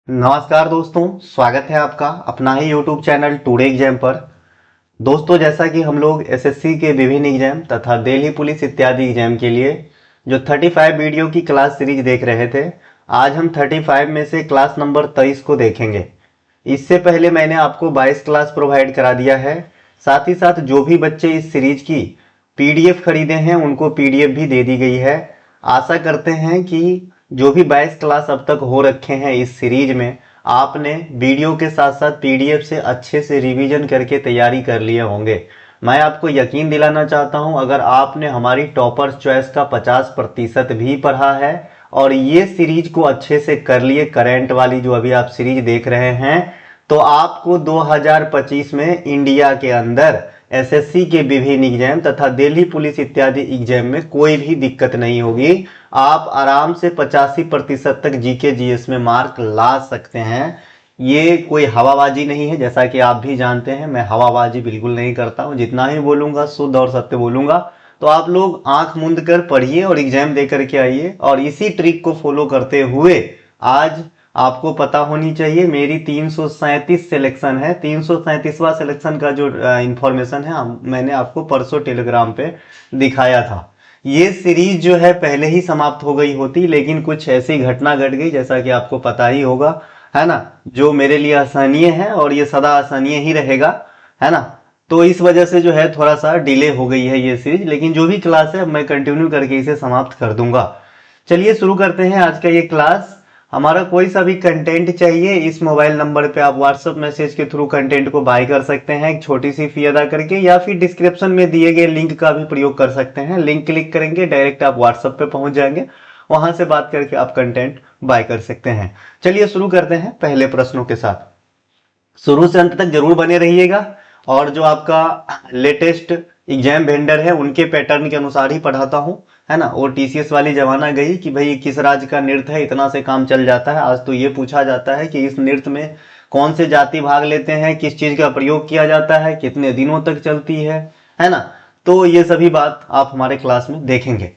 नमस्कार दोस्तों, स्वागत है आपका अपना ही YouTube चैनल टुडे एग्जाम पर। दोस्तों, जैसा कि हम लोग एसएससी के विभिन्न एग्जाम तथा दिल्ली पुलिस इत्यादि एग्जाम के लिए जो 35 वीडियो की क्लास सीरीज देख रहे थे, आज हम 35 में से क्लास नंबर 23 को देखेंगे। इससे पहले मैंने आपको 22 क्लास प्रोवाइड करा दिया है। साथ ही साथ जो भी बच्चे इस सीरीज की पीडीएफ खरीदे हैं उनको पीडीएफ भी दे दी गई है। आशा करते हैं कि जो भी 22 क्लास अब तक हो रखे हैं इस सीरीज में, आपने वीडियो के साथ साथ पीडीएफ से अच्छे से रिवीजन करके तैयारी कर लिए होंगे। मैं आपको यकीन दिलाना चाहता हूं, अगर आपने हमारी टॉपर्स चॉइस का 50% भी पढ़ा है और ये सीरीज को अच्छे से कर लिए, करंट वाली जो अभी आप सीरीज देख रहे हैं, तो आपको 2025 में इंडिया के अंदर एसएससी के विभिन्न एग्जाम तथा दिल्ली पुलिस इत्यादि एग्जाम में कोई भी दिक्कत नहीं होगी। आप आराम से 85% तक जीके जीएस में मार्क ला सकते हैं। ये कोई हवाबाजी नहीं है, जैसा कि आप भी जानते हैं मैं हवाबाजी बिल्कुल नहीं करता हूं। जितना ही बोलूंगा शुद्ध और सत्य बोलूंगा। तो आप लोग आंख मूंद कर पढ़िए और एग्जाम दे करके आइए, और इसी ट्रिक को फॉलो करते हुए आज आपको पता होनी चाहिए मेरी 337 सिलेक्शन है। 337वां सिलेक्शन का जो इंफॉर्मेशन है मैंने आपको परसों टेलीग्राम पे दिखाया था। ये सीरीज जो है पहले ही समाप्त हो गई होती, लेकिन कुछ ऐसी घटना घट गई, जैसा कि आपको पता ही होगा, है ना, जो मेरे लिए आसानीय है और ये सदा आसानीय ही रहेगा, है ना। तो इस वजह से जो है थोड़ा सा डिले हो गई है ये सीरीज, लेकिन जो भी क्लास है मैं कंटिन्यू करके इसे समाप्त कर दूंगा। चलिए शुरू करते हैं आज का ये क्लास। हमारा कोई सा भी कंटेंट चाहिए, इस मोबाइल नंबर पे आप व्हाट्सएप मैसेज के थ्रू कंटेंट को बाय कर सकते हैं एक छोटी सी फी अदा करके, या फिर डिस्क्रिप्शन में दिए गए लिंक का भी प्रयोग कर सकते हैं। लिंक क्लिक करेंगे, डायरेक्ट आप व्हाट्सएप पे पहुंच जाएंगे, वहां से बात करके आप कंटेंट बाय कर सकते हैं। चलिए शुरू करते हैं पहले प्रश्नों के साथ। शुरू से अंत तक जरूर बने रहिएगा, और जो आपका लेटेस्ट एग्जाम वेंडर है उनके पैटर्न के अनुसार ही पढ़ाता हूं, है ना। वो टीसीएस वाली जमाना गई कि भाई किस राज्य का नृत्य है, इतना से काम चल जाता है। आज तो ये पूछा जाता है कि इस नृत्य में कौन से जाति भाग लेते हैं, किस चीज का प्रयोग किया जाता है, कितने दिनों तक चलती है ना। तो ये सभी बात आप हमारे क्लास में देखेंगे।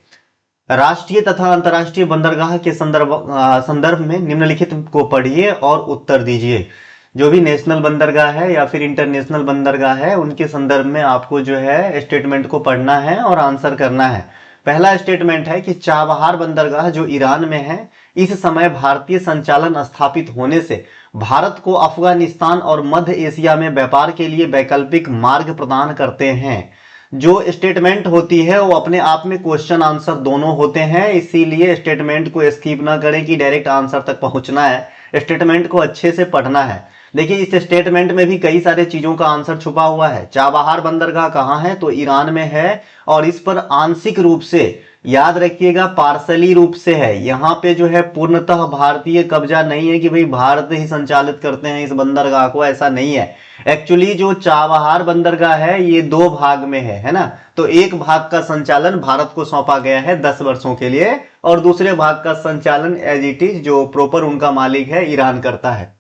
राष्ट्रीय तथा अंतर्राष्ट्रीय बंदरगाह के संदर्भ में निम्नलिखित को पढ़िए और उत्तर दीजिए। जो भी नेशनल बंदरगाह है या फिर इंटरनेशनल बंदरगाह है, उनके संदर्भ में आपको जो है स्टेटमेंट को पढ़ना है और आंसर करना है। पहला स्टेटमेंट है कि चाबहार बंदरगाह जो ईरान में है, इस समय भारतीय संचालन स्थापित होने से भारत को अफगानिस्तान और मध्य एशिया में व्यापार के लिए वैकल्पिक मार्ग प्रदान करते हैं। जो स्टेटमेंट होती है वो अपने आप में क्वेश्चन आंसर दोनों होते हैं, इसीलिए स्टेटमेंट को स्किप ना करें कि डायरेक्ट आंसर तक पहुंचना है। स्टेटमेंट को अच्छे से पढ़ना है। देखिए, इस स्टेटमेंट में भी कई सारे चीजों का आंसर छुपा हुआ है। चाबहार बंदरगाह कहाँ है, तो ईरान में है, और इस पर आंशिक रूप से, याद रखिएगा, पार्सली रूप से है। यहाँ पे जो है पूर्णतः भारतीय कब्जा नहीं है कि भाई भारत ही संचालित करते हैं इस बंदरगाह को, ऐसा नहीं है। एक्चुअली जो चाबहार बंदरगाह है ये दो भाग में है ना। तो एक भाग का संचालन भारत को सौंपा गया है 10 वर्षों के लिए, और दूसरे भाग का संचालन एज इट इज जो प्रॉपर उनका मालिक है ईरान करता है।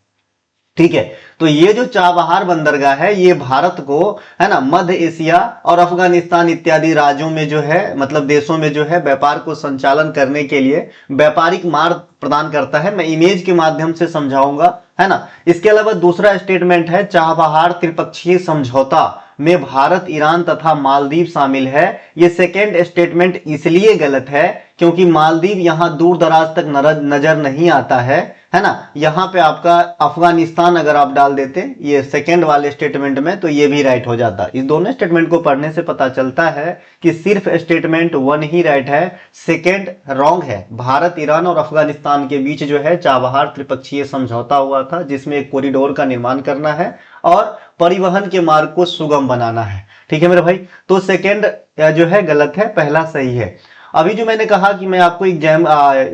ठीक है, तो ये जो चाबहार बंदरगाह है ये भारत को, है ना, मध्य एशिया और अफगानिस्तान इत्यादि राज्यों में जो है, मतलब देशों में जो है व्यापार को संचालन करने के लिए व्यापारिक मार्ग प्रदान करता है। मैं इमेज के माध्यम से समझाऊंगा, है ना। इसके अलावा दूसरा स्टेटमेंट है चाबहार त्रिपक्षीय समझौता में भारत, ईरान तथा मालदीव शामिल है। ये सेकेंड स्टेटमेंट इसलिए गलत है क्योंकि मालदीव यहां दूर दराज तक नजर नहीं आता है ना। यहां पे आपका अफगानिस्तान अगर आप डाल देते ये सेकेंड वाले स्टेटमेंट में, तो ये भी राइट हो जाता। इस दोनों स्टेटमेंट को पढ़ने से पता चलता है कि सिर्फ स्टेटमेंट 1 ही राइट है, सेकेंड रॉन्ग है। भारत, ईरान और अफगानिस्तान के बीच जो है चाबहार त्रिपक्षीय समझौता हुआ था, जिसमें एक कॉरिडोर का निर्माण करना है और परिवहन के मार्ग को सुगम बनाना है। ठीक है मेरे भाई, तो सेकेंड जो है गलत है, पहला सही है। अभी जो मैंने कहा कि मैं आपको एग्जाम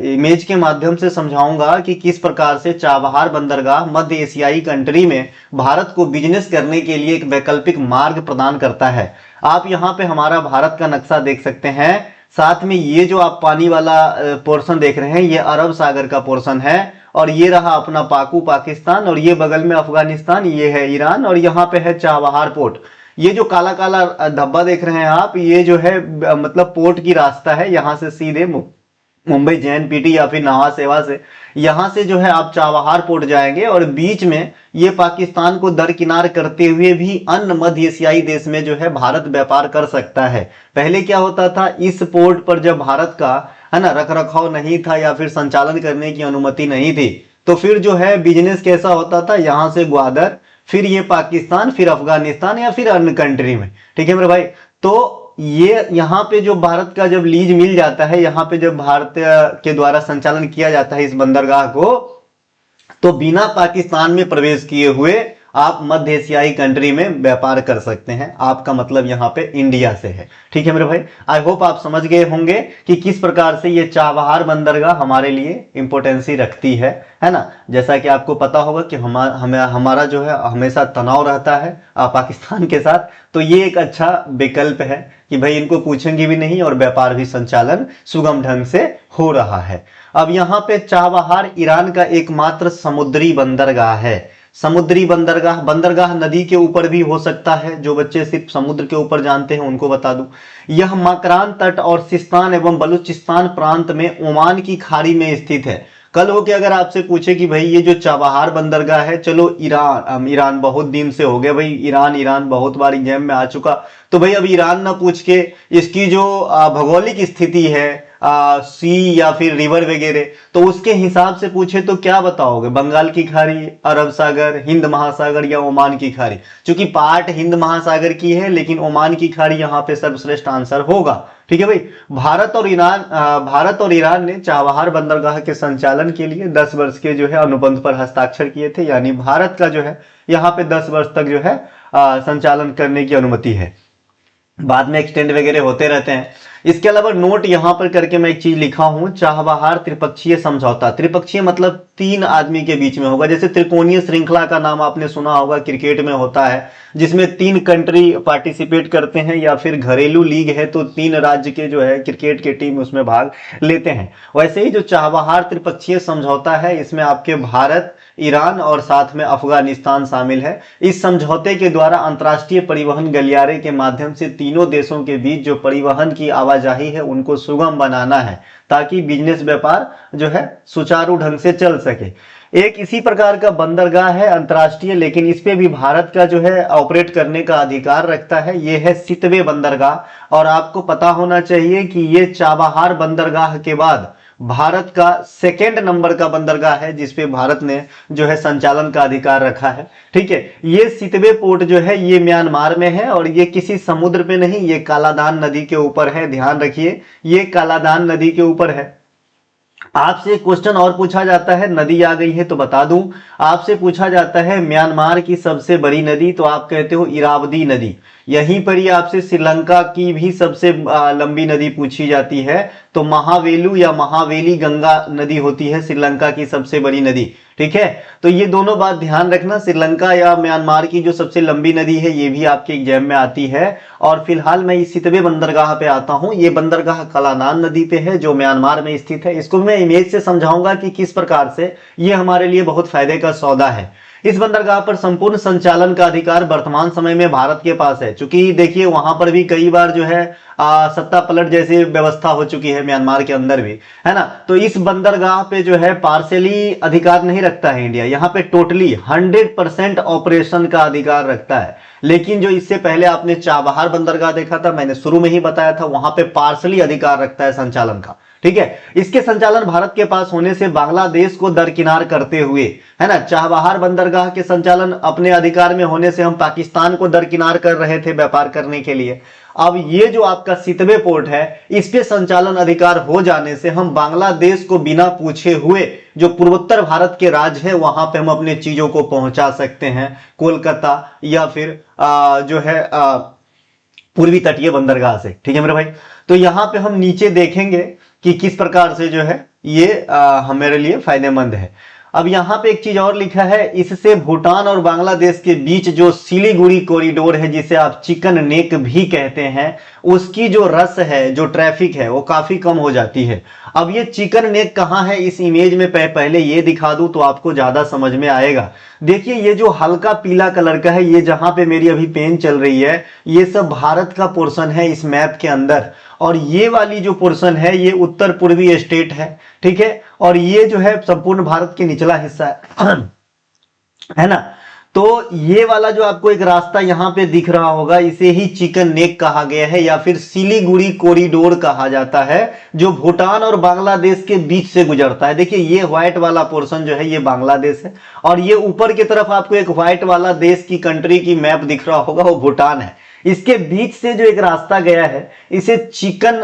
इमेज के माध्यम से समझाऊंगा कि किस प्रकार से चाबहार बंदरगाह मध्य एशियाई कंट्री में भारत को बिजनेस करने के लिए एक वैकल्पिक मार्ग प्रदान करता है। आप यहाँ पे हमारा भारत का नक्शा देख सकते हैं। साथ में ये जो आप पानी वाला पोर्शन देख रहे हैं ये अरब सागर का पोर्शन है, और ये रहा अपना पाकू पाकिस्तान, और ये बगल में अफगानिस्तान, ये है ईरान, और यहाँ पे है चाबहार पोर्ट। ये जो काला काला धब्बा देख रहे हैं आप, ये जो है मतलब पोर्ट की रास्ता है, यहां से सीधे मुंबई JNPT या फिर नावा सेवा से, यहाँ से जो है आप चाबहार पोर्ट जाएंगे और बीच में ये पाकिस्तान को दरकिनार करते हुए भी अन्य मध्य एशियाई देश में जो है भारत व्यापार कर सकता है। पहले क्या होता था, इस पोर्ट पर जब भारत का है ना रख रखाव नहीं था या फिर संचालन करने की अनुमति नहीं थी, तो फिर जो है बिजनेस कैसा होता था, यहाँ से ग्वादर, फिर ये पाकिस्तान, फिर अफगानिस्तान या फिर अन्य कंट्री में। ठीक है मेरे भाई। तो ये यहाँ पे जो भारत का जब लीज मिल जाता है, यहाँ पे जब भारत के द्वारा संचालन किया जाता है इस बंदरगाह को, तो बिना पाकिस्तान में प्रवेश किए हुए आप मध्य एशियाई कंट्री में व्यापार कर सकते हैं। आपका मतलब यहाँ पे इंडिया से है। ठीक है मेरे भाई, आई होप आप समझ गए होंगे कि किस प्रकार से ये चाबहार बंदरगाह हमारे लिए इंपोर्टेंसी रखती है ना। जैसा कि आपको पता होगा कि हमारा जो है हमेशा तनाव रहता है पाकिस्तान के साथ, तो ये एक अच्छा विकल्प है कि भाई इनको पूछेंगे भी नहीं और व्यापार भी संचालन सुगम ढंग से हो रहा है। अब यहाँ पे चाबहार ईरान का एकमात्र समुद्री बंदरगाह है। समुद्री बंदरगाह, बंदरगाह नदी के ऊपर भी हो सकता है, जो बच्चे सिर्फ समुद्र के ऊपर जानते हैं उनको बता दूं। यह मकरान तट और सिस्तान एवं बलूचिस्तान प्रांत में ओमान की खाड़ी में स्थित है। कल हो के अगर आपसे पूछे कि भाई ये जो चाबहार बंदरगाह है, चलो ईरान बहुत दिन से हो गया भाई, ईरान बहुत बार एग्जाम में आ चुका, तो भाई अब ईरान ना पूछ के इसकी जो भौगोलिक स्थिति है सी या फिर रिवर वगैरह, तो उसके हिसाब से पूछे तो क्या बताओगे, बंगाल की खाड़ी, अरब सागर, हिंद महासागर या ओमान की खाड़ी? क्योंकि पार्ट हिंद महासागर की है लेकिन ओमान की खाड़ी यहाँ पे सर्वश्रेष्ठ आंसर होगा। ठीक है भाई। भारत और ईरान ने चाबहार बंदरगाह के संचालन के लिए 10 वर्ष के जो है अनुबंध पर हस्ताक्षर किए थे, यानी भारत का जो है यहाँ पे 10 वर्ष तक जो है संचालन करने की अनुमति है। बाद में एक्सटेंड वगैरह होते रहते हैं। इसके अलावा नोट यहां पर करके मैं एक चीज लिखा हूं, चाबहार त्रिपक्षीय समझौता। त्रिपक्षीय मतलब 3 आदमी के बीच में होगा। जैसे त्रिकोणीय श्रृंखला का नाम आपने सुना होगा, क्रिकेट में होता है, जिसमें 3 कंट्री पार्टिसिपेट करते हैं, या फिर घरेलू लीग है तो 3 राज्य के जो है क्रिकेट के टीम उसमें भाग लेते हैं। वैसे ही जो चाबहार त्रिपक्षीय समझौता है, इसमें आपके भारत, ईरान और साथ में अफगानिस्तान शामिल है। इस समझौते के द्वारा अंतर्राष्ट्रीय परिवहन गलियारे के माध्यम से तीनों देशों के बीच जो परिवहन की आवाजाही है उनको सुगम बनाना है, ताकि बिजनेस व्यापार जो है सुचारू ढंग से चल सके। एक इसी प्रकार का बंदरगाह है अंतर्राष्ट्रीय, लेकिन इस पे भी भारत का जो है ऑपरेट करने का अधिकार रखता है, ये है सितवे बंदरगाह। और आपको पता होना चाहिए कि ये चाबहार बंदरगाह के बाद भारत का 2nd नंबर का बंदरगाह है जिसपे भारत ने जो है संचालन का अधिकार रखा है। ठीक है। ये सितवे पोर्ट जो है ये म्यांमार में है और ये किसी समुद्र पे नहीं, ये कालादान नदी के ऊपर है। ध्यान रखिए, ये कालादान नदी के ऊपर है। आपसे क्वेश्चन और पूछा जाता है, नदी आ गई है तो बता दूं, आपसे पूछा जाता है म्यांमार की सबसे बड़ी नदी, तो आप कहते हो इरावदी नदी। यहीं पर ही आपसे श्रीलंका की भी सबसे लंबी नदी पूछी जाती है, तो महावेलु या महावेली गंगा नदी होती है श्रीलंका की सबसे बड़ी नदी। ठीक है। तो ये दोनों बात ध्यान रखना, श्रीलंका या म्यांमार की जो सबसे लंबी नदी है ये भी आपके एग्जाम में आती है। और फिलहाल मैं इस सितवे बंदरगाह पे आता हूं। ये बंदरगाह कालानान नदी पे है जो म्यांमार में स्थित है। इसको मैं इमेज से समझाऊंगा कि किस प्रकार से ये हमारे लिए बहुत फायदे का सौदा है। इस बंदरगाह पर संपूर्ण संचालन का अधिकार वर्तमान समय में भारत के पास है। चूंकि देखिए वहां पर भी कई बार जो है सत्ता पलट जैसी व्यवस्था हो चुकी है म्यांमार के अंदर भी, है ना। तो इस बंदरगाह पे जो है पार्शियली अधिकार नहीं रखता है इंडिया, यहाँ पे टोटली 100% ऑपरेशन का अधिकार रखता है। लेकिन जो इससे पहले आपने चाबहार बंदरगाह देखा था, मैंने शुरू में ही बताया था, वहां पे पार्शियली अधिकार रखता है संचालन का। ठीक है। इसके संचालन भारत के पास होने से बांग्लादेश को दरकिनार करते हुए, है ना, चाबहार बंदरगाह के संचालन अपने अधिकार में होने से हम पाकिस्तान को दरकिनार कर रहे थे व्यापार करने के लिए। अब ये जो आपका सितवे पोर्ट है, इस पे संचालन अधिकार हो जाने से हम बांग्लादेश को बिना पूछे हुए जो पूर्वोत्तर भारत के राज्य है वहां पे हम अपने चीजों को पहुंचा सकते हैं, कोलकाता या फिर जो है पूर्वी तटीय बंदरगाह से। ठीक है मेरे भाई। तो यहां पे हम नीचे देखेंगे कि किस प्रकार से जो है ये हमारे लिए फायदेमंद है। अब यहाँ पे एक चीज और लिखा है, इससे भूटान और बांग्लादेश के बीच जो सिलीगुड़ी कॉरिडोर है, जिसे आप चिकन नेक भी कहते हैं, उसकी जो रस है, जो ट्रैफिक है, वो काफी कम हो जाती है। अब ये चिकन नेक कहाँ है इस इमेज में, पहले ये दिखा दूं तो आपको ज्यादा समझ में आएगा। देखिए ये जो हल्का पीला कलर का है, ये जहां पे मेरी अभी पेन चल रही है, ये सब भारत का पोर्शन है इस मैप के अंदर, और ये वाली जो पोर्शन है ये उत्तर पूर्वी स्टेट है, ठीक है, और ये जो है संपूर्ण भारत के निचला हिस्सा है ना। तो ये वाला जो आपको एक रास्ता यहां पे दिख रहा होगा, इसे ही चिकन नेक कहा गया है या फिर सिलीगुड़ी कॉरिडोर कहा जाता है, जो भूटान और बांग्लादेश के बीच से गुजरता है। देखिए ये व्हाइट वाला पोर्शन जो है ये बांग्लादेश है, और ये ऊपर की तरफ आपको एक व्हाइट वाला देश की कंट्री की मैप दिख रहा होगा, वो भूटान है। इसके बीच से जो एक रास्ता गया है, इसे चिकन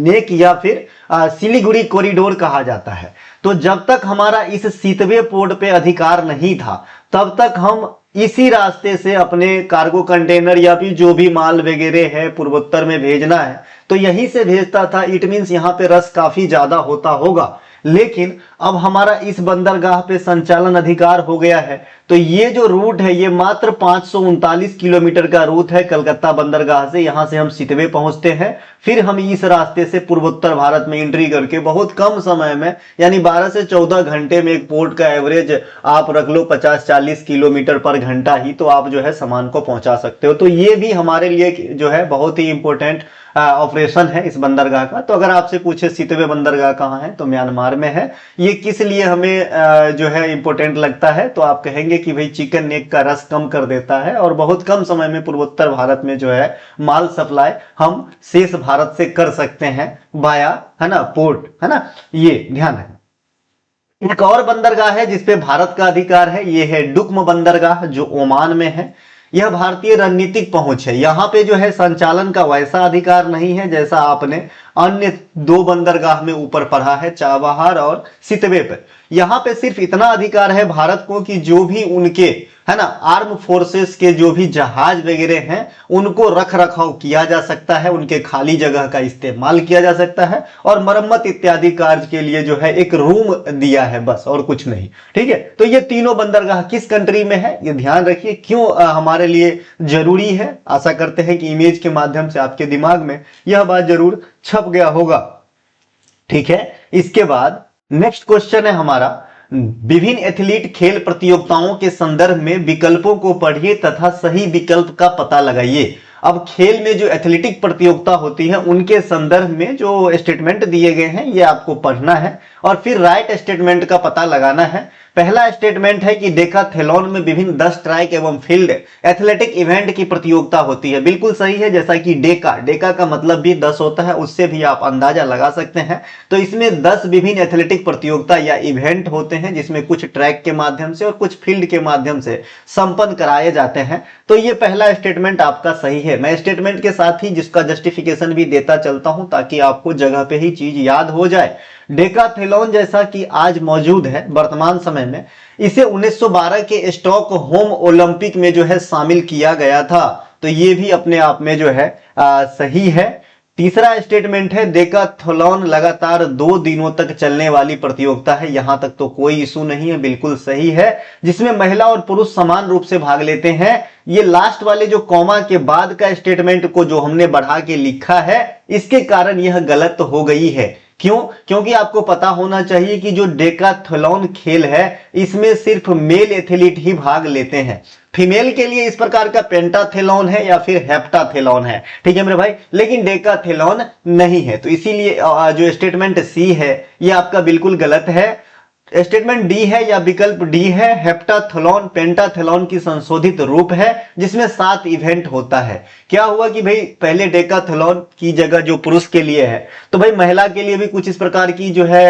नेक या फिर सिलीगुड़ी कॉरिडोर कहा जाता है। तो जब तक हमारा इस सीतवे पोर्ट पे अधिकार नहीं था, तब तक हम इसी रास्ते से अपने कार्गो कंटेनर या फिर जो भी माल वगैरह है पूर्वोत्तर में भेजना है, तो यहीं से भेजता था। इट मीन्स यहाँ पे रस काफी ज्यादा होता होगा। लेकिन अब हमारा इस बंदरगाह पे संचालन अधिकार हो गया है, तो ये जो रूट है ये मात्र 539 किलोमीटर का रूट है कलकत्ता बंदरगाह से। यहां से हम सितवे पहुंचते हैं, फिर हम इस रास्ते से पूर्वोत्तर भारत में एंट्री करके बहुत कम समय में, यानी 12 से 14 घंटे में, एक पोर्ट का एवरेज आप रख लो 50-40 किलोमीटर पर घंटा ही, तो आप जो है सामान को पहुंचा सकते हो। तो ये भी हमारे लिए जो है बहुत ही इंपॉर्टेंट ऑपरेशन है इस बंदरगाह का। तो अगर आपसे पूछे सितवे बंदरगाह कहाँ है, तो म्यांमार में है। ये किस लिए हमें जो है इंपॉर्टेंट लगता है, तो आप कहेंगे कि भाई चिकन नेक का रस कम कर देता है, और बहुत कम समय में पूर्वोत्तर भारत में जो है माल सप्लाई हम शेष भारत से कर सकते हैं बाया, है ना, पोर्ट, है ना, ये ध्यान है। एक और बंदरगाह है जिसपे भारत का अधिकार है, ये है डुक्म बंदरगाह, जो ओमान में है। यह भारतीय रणनीतिक पहुंच है। यहां पे जो है संचालन का वैसा अधिकार नहीं है जैसा आपने अन्य दो बंदरगाह में ऊपर पढ़ा है, चाबहार और सितवे पर। यहां पे सिर्फ इतना अधिकार है भारत को कि जो भी उनके, है ना, आर्म फोर्सेस के जो भी जहाज वगैरह हैं, उनको रख रखाव किया जा सकता है, उनके खाली जगह का इस्तेमाल किया जा सकता है, और मरम्मत इत्यादि कार्य के लिए जो है एक रूम दिया है, बस, और कुछ नहीं। ठीक है, तो ये तीनों बंदरगाह किस कंट्री में है, ये ध्यान रखिए, क्यों हमारे लिए जरूरी है। आशा करते हैं कि इमेज के माध्यम से आपके दिमाग में यह बात जरूर छप गया होगा। ठीक है, इसके बाद नेक्स्ट क्वेश्चन है हमारा, विभिन्न एथलीट खेल प्रतियोगिताओं के संदर्भ में विकल्पों को पढ़िए तथा सही विकल्प का पता लगाइए। अब खेल में जो एथलेटिक प्रतियोगिता होती है उनके संदर्भ में जो स्टेटमेंट दिए गए हैं ये आपको पढ़ना है, और फिर राइट स्टेटमेंट का पता लगाना है। पहला स्टेटमेंट है कि डेकाथलॉन में विभिन्न 10 ट्रैक एवं फील्ड एथलेटिक इवेंट की प्रतियोगिता होती है। बिल्कुल सही है, जैसा कि डेका का मतलब भी 10 होता है, उससे भी आप अंदाजा लगा सकते हैं। तो इसमें 10 विभिन्न एथलेटिक प्रतियोगिता या इवेंट होते हैं, जिसमें कुछ ट्रैक के माध्यम से और कुछ फील्ड के माध्यम से संपन्न कराए जाते हैं। तो ये पहला स्टेटमेंट आपका सही है। मैं स्टेटमेंट के साथ ही जिसका जस्टिफिकेशन भी देता चलता हूं, ताकि आपको जगह पे ही चीज याद हो जाए। डेकाथलॉन जैसा कि आज मौजूद है वर्तमान समय में, इसे 1912 के स्टॉकहोम ओलंपिक में जो है शामिल किया गया था। तो ये भी अपने आप में जो है सही है। तीसरा स्टेटमेंट है, डेकाथलॉन लगातार 2 दिनों तक चलने वाली प्रतियोगिता है। यहां तक तो कोई इशू नहीं है, बिल्कुल सही है, जिसमें महिला और पुरुष समान रूप से भाग लेते हैं। ये लास्ट वाले जो कॉमा के बाद का स्टेटमेंट को जो हमने बढ़ा के लिखा है, इसके कारण यह गलत हो गई है। क्यों? क्योंकि आपको पता होना चाहिए कि जो डेकाथलॉन खेल है, इसमें सिर्फ मेल एथलीट ही भाग लेते हैं। फीमेल के लिए इस प्रकार का पेंटाथलॉन है या फिर हेप्टाथलॉन है, ठीक है मेरे भाई, लेकिन डेकाथलॉन नहीं है। तो इसीलिए जो स्टेटमेंट सी है ये आपका बिल्कुल गलत है। स्टेटमेंट डी है या विकल्प डी है, हेप्टाथलॉन पेंटाथलॉन की संशोधित रूप है, जिसमें 7 इवेंट होता है। क्या हुआ कि भाई पहले डेकाथलॉन की जगह जो पुरुष के लिए है, तो भाई महिला के लिए भी कुछ इस प्रकार की जो है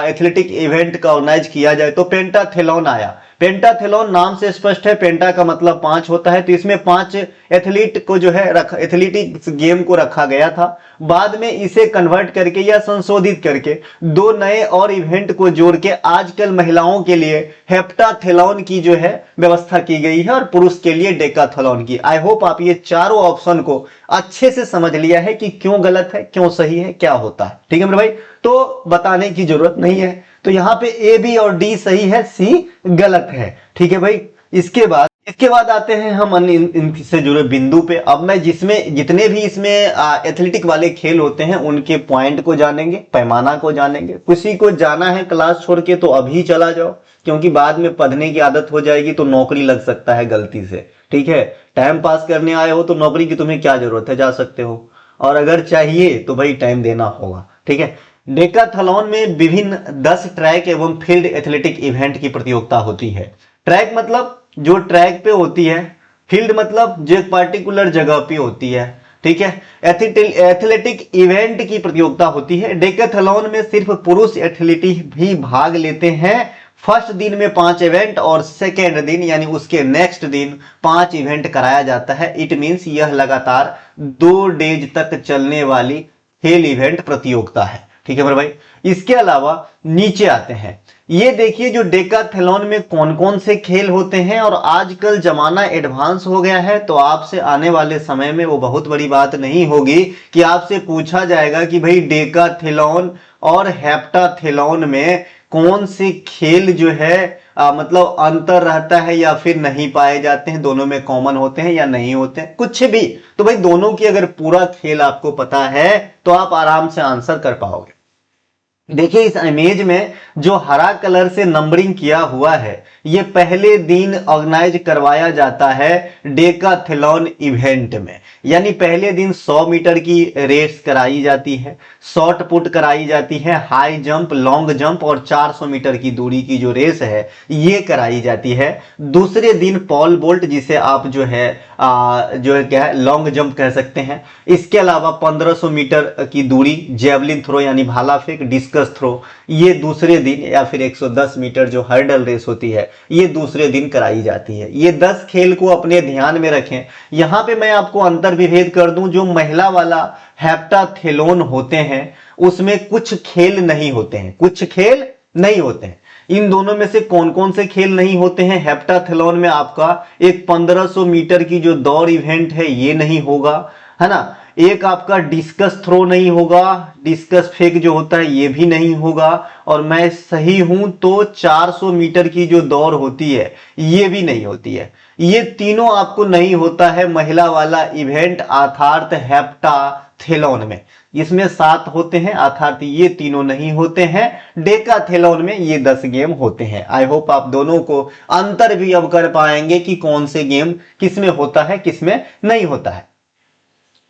एथलेटिक इवेंट का ऑर्गेनाइज किया जाए, तो पेंटाथलॉन आया। पेंटाथलॉन नाम से स्पष्ट है, पेंटा का मतलब 5 होता है, तो इसमें 5 एथलीट को जो है एथलेटिक्स गेम को रखा गया था। बाद में इसे कन्वर्ट करके या संशोधित करके 2 नए और इवेंट को जोड़ के आजकल महिलाओं के लिए हेप्टाथलॉन की जो है व्यवस्था की गई है, और पुरुष के लिए डेकाथलॉन की। आई होप आप ये चारों ऑप्शन को अच्छे से समझ लिया है कि क्यों गलत है, क्यों सही है, क्या होता है। ठीक है मेरे भाई, तो बताने की जरूरत नहीं है। तो यहाँ पे ए बी और डी सही है, सी गलत है। ठीक है भाई। इसके बाद आते हैं हम अन्य इनसे जुड़े बिंदु पे। अब मैं जितने भी इसमें एथलेटिक वाले खेल होते हैं उनके पॉइंट को जानेंगे, पैमाना को जानेंगे। किसी को जाना है क्लास छोड़ के तो अभी चला जाओ, क्योंकि बाद में पढ़ने की आदत हो जाएगी तो नौकरी लग सकता है गलती से। ठीक है, टाइम पास करने आए हो तो नौकरी की तुम्हें क्या जरूरत है, जा सकते हो, और अगर चाहिए तो भाई टाइम देना होगा। ठीक है। डेकाथलॉन में विभिन्न 10 ट्रैक एवं फील्ड एथलेटिक इवेंट की प्रतियोगिता होती है। ट्रैक मतलब जो ट्रैक पे होती है, फील्ड मतलब जो एक पर्टिकुलर जगह पे होती है। ठीक है। एथलेटिक इवेंट की प्रतियोगिता होती है। डेकाथलॉन में सिर्फ पुरुष एथलीट भी भाग लेते हैं। फर्स्ट दिन में 5 इवेंट और सेकेंड दिन यानी उसके नेक्स्ट दिन 5 इवेंट कराया जाता है। इट मींस यह लगातार 2 डेज तक चलने वाली खेल इवेंट प्रतियोगिता है। ठीक है मेरे भाई। इसके अलावा नीचे आते हैं, ये देखिए जो डेकाथलॉन में कौन कौन से खेल होते हैं। और आजकल जमाना एडवांस हो गया है, तो आपसे आने वाले समय में वो बहुत बड़ी बात नहीं होगी कि आपसे पूछा जाएगा कि भाई डेकाथलॉन और हेप्टाथलॉन में कौन से खेल जो है मतलब अंतर रहता है या फिर नहीं पाए जाते हैं, दोनों में कॉमन होते हैं या नहीं होते हैं, कुछ भी। तो भाई दोनों की अगर पूरा खेल आपको पता है तो आप आराम से आंसर कर पाओगे। देखिए इस इमेज में जो हरा कलर से नंबरिंग किया हुआ है, ये पहले दिन ऑर्गेनाइज करवाया जाता है डेकाथलॉन इवेंट में। यानी पहले दिन 100 मीटर की रेस कराई जाती है, शॉर्ट पुट कराई जाती है, हाई जंप, लॉन्ग जंप और 400 मीटर की दूरी की जो रेस है ये कराई जाती है। दूसरे दिन पॉल वोल्ट, जिसे आप जो है क्या है लॉन्ग जंप कह सकते हैं। इसके अलावा 1500 मीटर की दूरी जेवलिन थ्रो यानी भाला फेंक, डिस्कस थ्रो, ये दूसरे दिन, या फिर 110 मीटर जो हर्डल रेस होती है ये दूसरे दिन कराई जाती है। ये 10 खेल को अपने ध्यान में रखें। यहां पे मैं आपको अंतर विभेद कर दूं, जो महिला वाला हेप्टाथलॉन होते हैं उसमें कुछ खेल नहीं होते हैं, कुछ खेल नहीं होते हैं। इन दोनों में से कौन कौन से खेल नहीं होते हैं? हेप्टाथलॉन में आपका एक 1500 मीटर की जो दौड़ इवेंट है ये नहीं होगा, है ना। एक आपका डिस्कस थ्रो नहीं होगा, डिस्कस फेंक जो होता है ये भी नहीं होगा, और मैं सही हूं तो 400 मीटर की जो दौड़ होती है ये भी नहीं होती है। ये तीनों आपको नहीं होता है महिला वाला इवेंट अर्थात हेप्टाथलॉन में। इसमें 7 होते हैं अर्थात ये तीनों नहीं होते हैं। डेकाथलॉन में ये 10 गेम होते हैं। आई होप आप दोनों को अंतर भी अब कर पाएंगे कि कौन से गेम किसमें होता है किसमें नहीं होता है।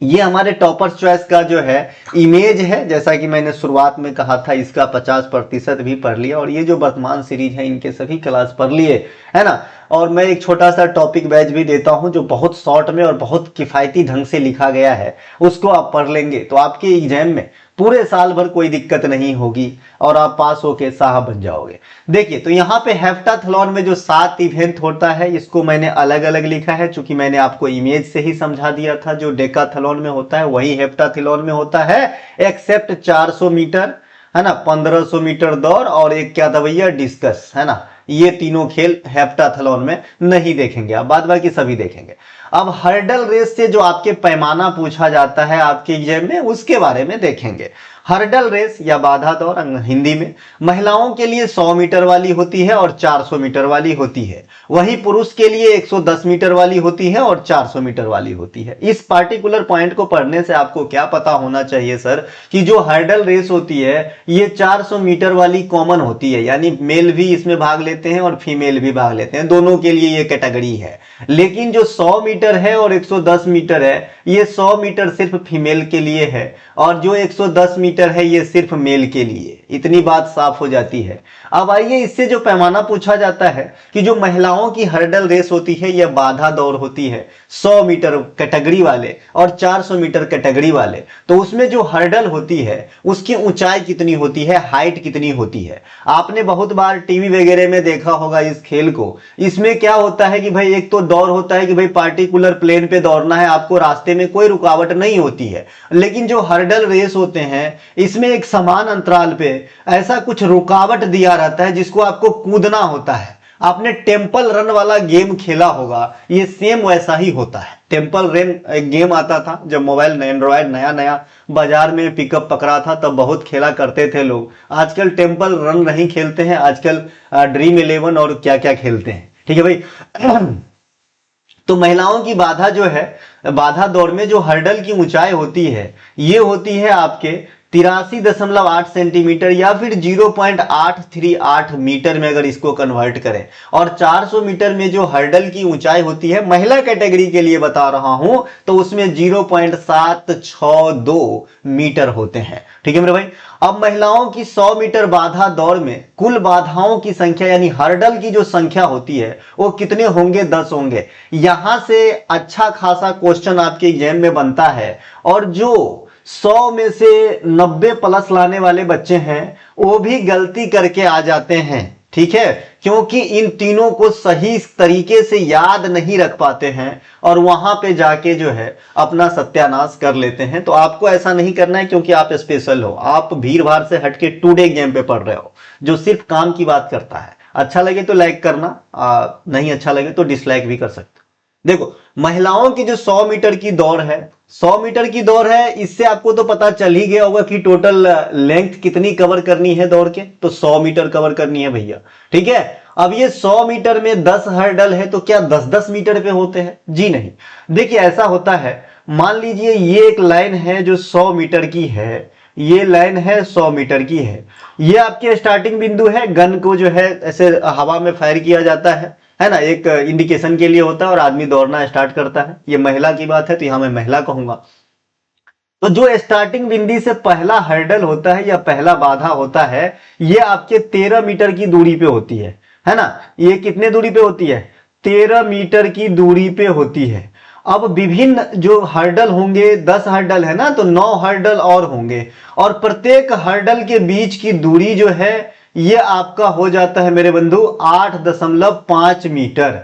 ये हमारे टॉपर्स चॉइस का जो है इमेज है, जैसा कि मैंने शुरुआत में कहा था इसका 50% भी पढ़ लिया, और ये जो वर्तमान सीरीज है इनके सभी क्लास पढ़ लिए, है ना। और मैं एक छोटा सा टॉपिक बैच भी देता हूं जो बहुत शॉर्ट में और बहुत किफायती ढंग से लिखा गया है, उसको आप पढ़ लेंगे तो आपके एग्जाम में पूरे साल भर कोई दिक्कत नहीं होगी और आप पास होके साहब बन जाओगे। देखिए तो यहाँ पे हेप्टाथलॉन में जो 7 इवेंट होता है इसको मैंने अलग अलग लिखा है, चूंकि मैंने आपको इमेज से ही समझा दिया था। जो डेकाथलॉन में होता है वही हेप्टाथलॉन में होता है, एक्सेप्ट 400 मीटर, है ना, 1500 मीटर दौड़ और एक क्या था भैया डिस्कस, है ना। ये तीनों खेल हेप्टाथलॉन में नहीं देखेंगे आप, बाद बाकी सभी देखेंगे। अब हर्डल रेस से जो आपके पैमाना पूछा जाता है आपके एग्जाम में उसके बारे में देखेंगे। हर्डल रेस या बाधा दौड़ हिंदी में महिलाओं के लिए 100 मीटर वाली होती है और 400 मीटर वाली होती है, वहीं पुरुष के लिए 110 मीटर वाली होती है और 400 मीटर वाली होती है। इस पार्टिकुलर पॉइंट को पढ़ने से आपको क्या पता होना चाहिए सर, कि जो हर्डल रेस होती है ये 400 मीटर वाली कॉमन होती है, यानी मेल भी इसमें भाग लेते हैं और फीमेल भी भाग लेते हैं, दोनों के लिए ये कैटेगरी है। लेकिन जो 100 मीटर है और 110 मीटर है ये 100 मीटर सिर्फ फीमेल के लिए है और जो 110 मीटर है ये सिर्फ मेल के लिए। इतनी बात साफ हो जाती है। अब आइए इससे जो पैमाना पूछा जाता है कि जो महिलाओं की हर्डल रेस होती है यह बाधा दौड़ होती है 100 मीटर कैटेगरी वाले और 400 मीटर कैटेगरी वाले, तो उसमें जो हर्डल होती है उसकी ऊंचाई कितनी होती है, हाइट कितनी होती है। आपने बहुत बार टीवी वगैरह में देखा होगा इस खेल को। इसमें क्या होता है कि भाई एक तो दौड़ होता है कि भाई पार्टिकुलर प्लेन पे दौड़ना है, आपको रास्ते में कोई रुकावट नहीं होती है। लेकिन जो हर्डल रेस होते हैं इसमें एक समान अंतराल पे ऐसा कुछ रुकावट दिया रहता है जिसको आपको कूदना होता है, आपने टेम्पल रन वाला गेम खेला होगा, ये सेम वैसा ही होता है। टेम्पल रन एक गेम आता था जब मोबाइल एंड्रॉयड नया नया बाजार में पिकअप पकड़ा था, तब बहुत खेला करते थे लोग। आजकल टेम्पल रन नहीं खेलते हैं, आजकल ड्रीम 11 और क्या क्या खेलते हैं। ठीक है भाई। तो महिलाओं की बाधा जो है, बाधा दौड़ में जो हर्डल की ऊंचाई होती है, ये होती है आपके 83.8 सेंटीमीटर या फिर 0.838 मीटर में अगर इसको कन्वर्ट करें। और 400 मीटर में जो हर्डल की ऊंचाई होती है, महिला कैटेगरी के लिए बता रहा हूं, तो उसमें 0.762 मीटर होते हैं। ठीक है मेरे भाई। अब महिलाओं की 100 मीटर बाधा दौड़ में कुल बाधाओं की संख्या यानी हर्डल की जो संख्या होती है वो कितने होंगे? 10 होंगे। यहां से अच्छा खासा क्वेश्चन आपके एग्जाम में बनता है, और जो 100 में से 90 प्लस लाने वाले बच्चे हैं वो भी गलती करके आ जाते हैं। ठीक है, क्योंकि इन तीनों को सही तरीके से याद नहीं रख पाते हैं और वहां पे जाके जो है अपना सत्यानाश कर लेते हैं। तो आपको ऐसा नहीं करना है, क्योंकि आप स्पेशल हो, आप भीड़ भाड़ से हटके टुडे एग्जाम पे पढ़ रहे हो जो सिर्फ काम की बात करता है। अच्छा लगे तो लाइक करना, नहीं अच्छा लगे तो डिसलाइक भी कर सकते। देखो, महिलाओं की जो 100 मीटर की दौड़ है, 100 मीटर की दौड़ है, इससे आपको तो पता चल ही गया होगा कि टोटल लेंथ कितनी कवर करनी है दौड़ के, तो 100 मीटर कवर करनी है भैया। ठीक है, अब ये 100 मीटर में 10 हर्डल है, तो क्या 10-10 मीटर पे होते हैं? जी नहीं। देखिए ऐसा होता है, मान लीजिए ये एक लाइन है जो 100 मीटर की है, ये लाइन है 100 मीटर की है, ये आपके स्टार्टिंग बिंदु है। गन को जो है ऐसे हवा में फायर किया जाता है ना, एक इंडिकेशन के लिए होता है और आदमी दौड़ना स्टार्ट करता है। ये महिला की बात है तो यहां मैं महिला कहूंगा। तो जो स्टार्टिंग बिंदु से पहला हर्डल होता है या पहला बाधा होता है, ये आपके 13 मीटर की दूरी पे होती है ना। ये कितने दूरी पे होती है? 13 मीटर की दूरी पे होती है। अब विभिन्न जो हर्डल होंगे, 10 हर्डल है ना, तो 9 हर्डल और होंगे, और प्रत्येक हर्डल के बीच की दूरी जो है ये आपका हो जाता है मेरे बंधु 8.5 मीटर।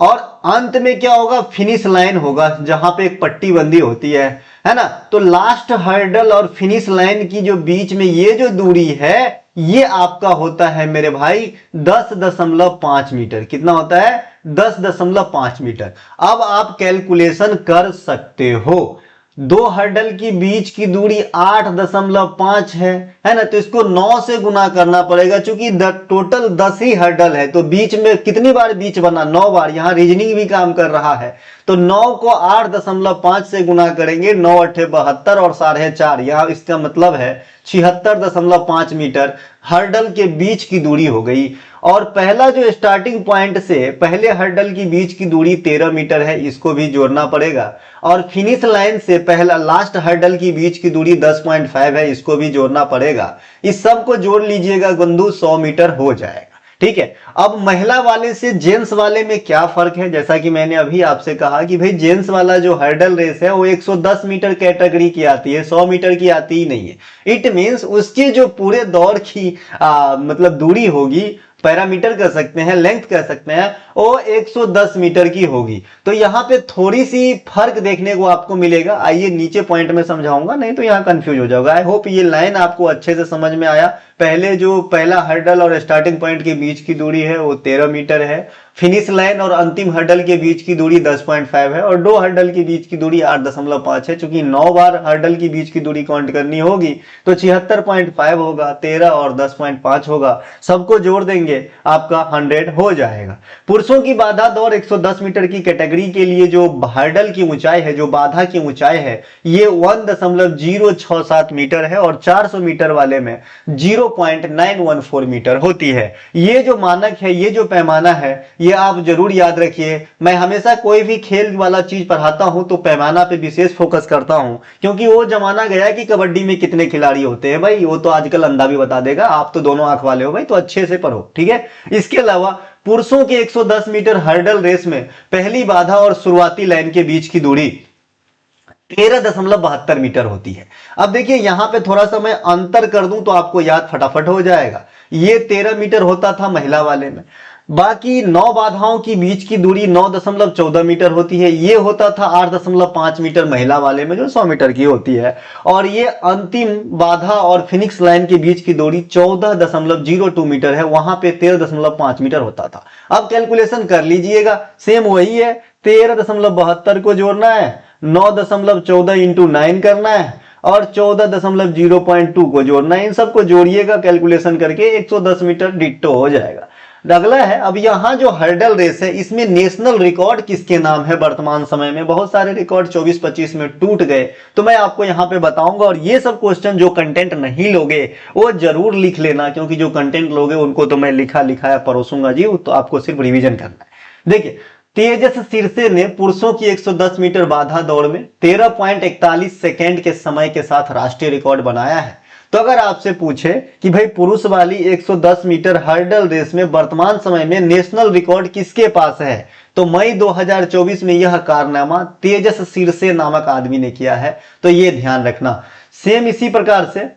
और अंत में क्या होगा? फिनिश लाइन होगा, जहां पे एक पट्टी बंदी होती है ना। तो लास्ट हर्डल और फिनिश लाइन की जो बीच में ये जो दूरी है, ये आपका होता है मेरे भाई 10.5 मीटर। कितना होता है? 10.5 मीटर। अब आप कैलकुलेशन कर सकते हो, 2 हर्डल की बीच की दूरी 8.5 है ना, तो इसको 9 से गुना करना पड़ेगा, क्योंकि टोटल 10 ही हर्डल है। तो बीच में कितनी बार बीच बना? 9 बार। यहां रीजनिंग भी काम कर रहा है, तो 9 को 8.5 से गुना करेंगे, 9 8 72 और 4.5, यहां इसका मतलब है 76.5 मीटर हर्डल के बीच की दूरी हो गई। और पहला जो स्टार्टिंग पॉइंट से पहले हर्डल की बीच की दूरी 13 मीटर है, इसको भी जोड़ना पड़ेगा। और फिनिश लाइन से पहला लास्ट हर्डल की बीच की दूरी 10.5 है, इसको भी जोड़ना पड़ेगा। इस सब को जोड़ लीजिएगा बंधु, 100 मीटर हो जाएगा। ठीक है, अब महिला वाले से जेंट्स वाले में क्या फर्क है? जैसा कि मैंने अभी आपसे कहा कि भाई जेंट्स वाला जो हर्डल रेस है वो 110 मीटर कैटेगरी की आती है, 100 मीटर की आती ही नहीं है। इट मींस उसकी जो पूरे दौड़ की मतलब दूरी होगी, पैरामीटर कह सकते हैं, लेंथ कह सकते हैं, वो 110 मीटर की होगी। तो यहाँ पे थोड़ी सी फर्क देखने को आपको मिलेगा। आइए नीचे पॉइंट में समझाऊंगा, नहीं तो यहाँ कंफ्यूज हो जाएगा। आई होप ये लाइन आपको अच्छे से समझ में आया। पहले जो पहला हर्डल और स्टार्टिंग पॉइंट के बीच की दूरी है वो 13 मीटर है, फिनिश लाइन और अंतिम हर्डल के बीच की दूरी 10.5 है, और 2 हर्डल के बीच की दूरी 8.5 है। चूंकि 9 बार हर्डल की बीच की दूरी काउंट करनी होगी तो 76.5 होगा, 13 और 10.5 होगा, सबको जोड़ देंगे आपका 100 हो जाएगा। पुरुषों की बाधा दौड़ 110 मीटर की कैटेगरी के लिए जो हर्डल की ऊंचाई है, जो बाधा की ऊंचाई है, ये 1.067 मीटर है, और 400 मीटर वाले में 0.914 मीटर होती है। ये जो मानक है, ये जो पैमाना है, ये आप जरूर याद रखिए। मैं हमेशा कोई भी खेल वाला चीज पढ़ाता हूं तो पैमाना पे विशेष फोकस करता हूं, क्योंकि वो जमाना गया कि कबड्डी में कितने खिलाड़ी होते हैं भाई, वो तो आजकल अंधा भी बता देगा। आप तो दोनों आंख वाले हो भाई, तो अच्छे से पढ़ो। ठीक है, इसके अलावा पुरुषों के 110 मीटर हर्डल रेस में पहली बाधा और शुरुआती लाइन के बीच की दूरी 13.72 मीटर होती है। अब देखिए यहां पे थोड़ा सा मैं अंतर कर दूं तो आपको याद फटाफट हो जाएगा। ये 13 मीटर होता था महिला वाले में, बाकी 9 बाधाओं की बीच की दूरी 9.14 मीटर होती है। ये होता था 8.5 मीटर महिला वाले में जो 100 मीटर की होती है। और ये अंतिम बाधा और फिनिक्स लाइन के बीच की दूरी 14.02 मीटर है, वहां पे 13.5 मीटर होता था। अब कैलकुलेशन कर लीजिएगा, सेम वही है। 13.72 को जोड़ना है, 9.14 इंटू 9 करना है और 14.02 को जोड़ना है। इन सबको जोड़िएगा कैलकुलेशन करके 110 मीटर डिट्टो हो जाएगा। अगला है, अब यहां जो हर्डल रेस है इसमें नेशनल रिकॉर्ड किसके नाम है वर्तमान समय में? बहुत सारे रिकॉर्ड 24-25 में टूट गए, तो मैं आपको यहां पे बताऊंगा। और ये सब क्वेश्चन जो कंटेंट नहीं लोगे वो जरूर लिख लेना, क्योंकि जो कंटेंट लोगे उनको तो मैं लिखा लिखाया परोसूंगा जी, तो आपको सिर्फ रिवीजन करना है। देखिए, तेजस सिरसे ने पुरुषों की 110 मीटर बाधा दौड़ में 13.41 सेकेंड के समय के साथ राष्ट्रीय रिकॉर्ड बनाया है। तो अगर आपसे पूछे कि भाई पुरुष वाली 110 मीटर हर्डल रेस में वर्तमान समय में नेशनल रिकॉर्ड किसके पास है, तो मई 2024 में यह कारनामा तेजस सिरसे नामक आदमी ने किया है। तो ये ध्यान रखना। सेम इसी प्रकार से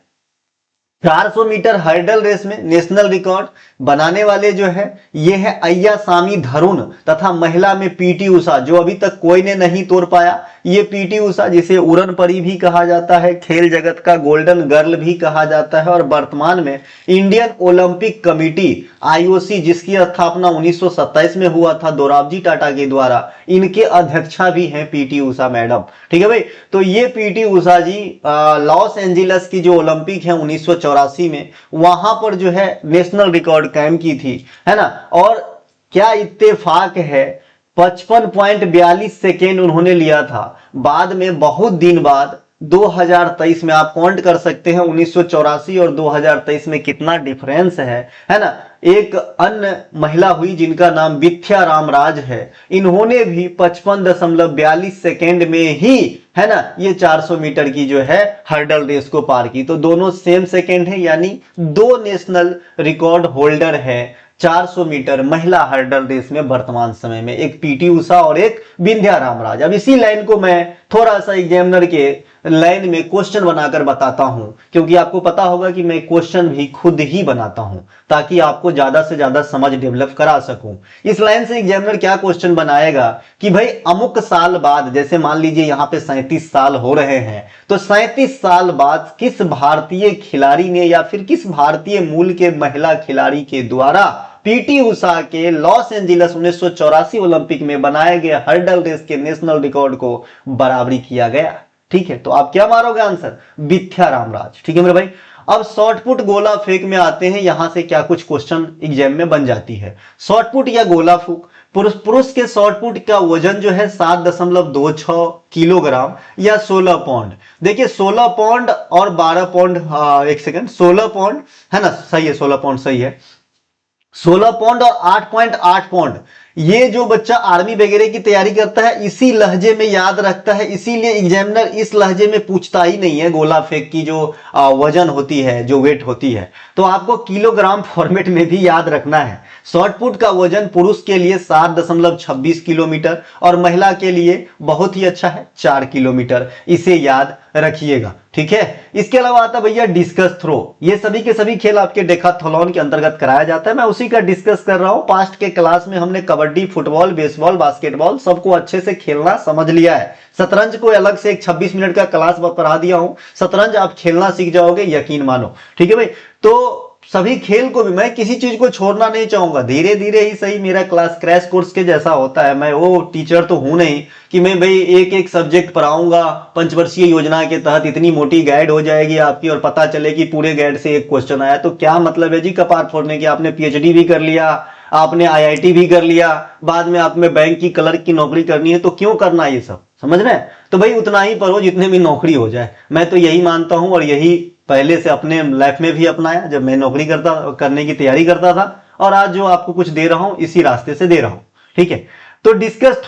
400 मीटर हर्डल रेस में नेशनल रिकॉर्ड बनाने वाले जो है ये है अय्यासामी धरुन, तथा महिला में पीटी उषा, जो अभी तक कोई ने नहीं तोड़ पाया। ये पीटी उषा जिसे उड़न परी भी कहा जाता है, खेल जगत का गोल्डन गर्ल भी कहा जाता है, और वर्तमान में इंडियन ओलंपिक कमेटी आईओसी, जिसकी स्थापना 1927 में हुआ था दोराबजी टाटा के द्वारा, इनके अध्यक्षा भी हैं पीटी उषा मैडम। ठीक है भाई। तो ये पीटी उषा जी लॉस एंजिलस की जो ओलंपिक है 1984 में, वहां पर जो है नेशनल रिकॉर्ड कायम की थी, है ना। और क्या इत्तेफाक है, 55.42 सेकेंड उन्होंने लिया था। बाद में बहुत दिन बाद 2023 में आप काउंट कर सकते हैं 1984 और 2023 में कितना डिफरेंस है ना। एक अन्य महिला हुई जिनका नाम विद्या रामराज है, इन्होंने भी 55.42 सेकेंड में ही, है ना, ये 400 मीटर की जो है हर्डल रेस को पार की। तो दोनों सेम सेकेंड है, यानी दो नेशनल रिकॉर्ड होल्डर है 400 मीटर महिला हर्डल रेस में वर्तमान समय में, एक पीटी उषा और एक विंध्या रामराज। अब इसी लाइन को मैं थोड़ा सा एग्जामिनर के लाइन में क्वेश्चन बनाकर बताता हूं, क्योंकि आपको पता होगा कि मैं क्वेश्चन भी खुद ही बनाता हूं ताकि आपको ज्यादा से ज्यादा समझ डेवलप करा सकूं। इस लाइन से एग्जामिनर क्या क्वेश्चन बनाएगा कि भाई अमुक साल बाद, जैसे मान लीजिए यहां पे 37 साल हो रहे हैं, तो 37 साल बाद किस भारतीय खिलाड़ी ने या फिर किस भारतीय मूल के महिला खिलाड़ी के द्वारा पीटी उषा के लॉस एंजिलस 1984 ओलंपिक में बनाए गए हर्डल रेस के नेशनल रिकॉर्ड को बराबरी किया गया? ठीक है, तो आप क्या मारोगे आंसर? विद्या रामराज। ठीक है मेरे भाई। अब शॉर्टपुट गोला फेंक में आते हैं, यहां से क्या कुछ क्वेश्चन एग्जाम में बन जाती है। शॉर्टपुट या गोला फूक, पुरुष के शॉर्टपुट का वजन जो है 7.26 किलोग्राम या 16 पाउंड। देखिए 16 पाउंड और 12 पाउंड, एक सेकंड, 16 पाउंड है ना, सही है, 16 पाउंड सही है। 16 पाउंड और 8.8 पाउंड, ये जो बच्चा आर्मी वगैरह की तैयारी करता है इसी लहजे में याद रखता है, इसीलिए एग्जामिनर इस लहजे में पूछता ही नहीं है गोला फेंक की जो वजन होती है, जो वेट होती है। तो आपको किलोग्राम फॉर्मेट में भी याद रखना है। शॉर्टपुट का वजन पुरुष के लिए 7.26 किलोमीटर और महिला के लिए बहुत ही अच्छा है 4 किलोमीटर, इसे याद रखिएगा। ठीक है। इसके अलावा आता भैया डिस्कस थ्रो। ये सभी के सभी खेल आपके डेकाथलॉन के अंतर्गत कराया जाता है, मैं उसी का डिस्कस कर रहा हूं। पास्ट के क्लास में हमने कबड्डी, फुटबॉल, बेसबॉल, बास्केटबॉल सबको अच्छे से खेलना समझ लिया है। शतरंज को अलग से एक 26 मिनट का क्लास पढ़ा दिया हूं, शतरंज आप खेलना सीख जाओगे, यकीन मानो। ठीक है भाई। तो सभी खेल को भी, मैं किसी चीज को छोड़ना नहीं चाहूंगा, धीरे धीरे ही सही मेरा क्लास क्रैश कोर्स के जैसा होता है। मैं वो टीचर तो हूं नहीं कि मैं भाई एक एक सब्जेक्ट पढ़ाऊंगा, पंचवर्षीय योजना के तहत इतनी मोटी गाइड हो जाएगी आपकी और पता चले कि पूरे गाइड से एक क्वेश्चन आया, तो क्या मतलब है जी कपार फोड़ने की? आपने पीएचडी भी कर लिया, आपने आईआईटी भी कर लिया, बाद में आप में बैंक की क्लर्क की नौकरी करनी है, तो क्यों करना ये सब? समझ रहे हैं? तो भाई उतना ही पढ़ो जितने में नौकरी हो जाए। मैं तो यही मानता हूं और यही पहले से अपने लाइफ में भी अपनाया जब मैं नौकरी करने की तैयारी करता था, और आज जो आपको कुछ दे रहा हूं इसी रास्ते से दे रहा हूं। ठीक है। तो डिस्कस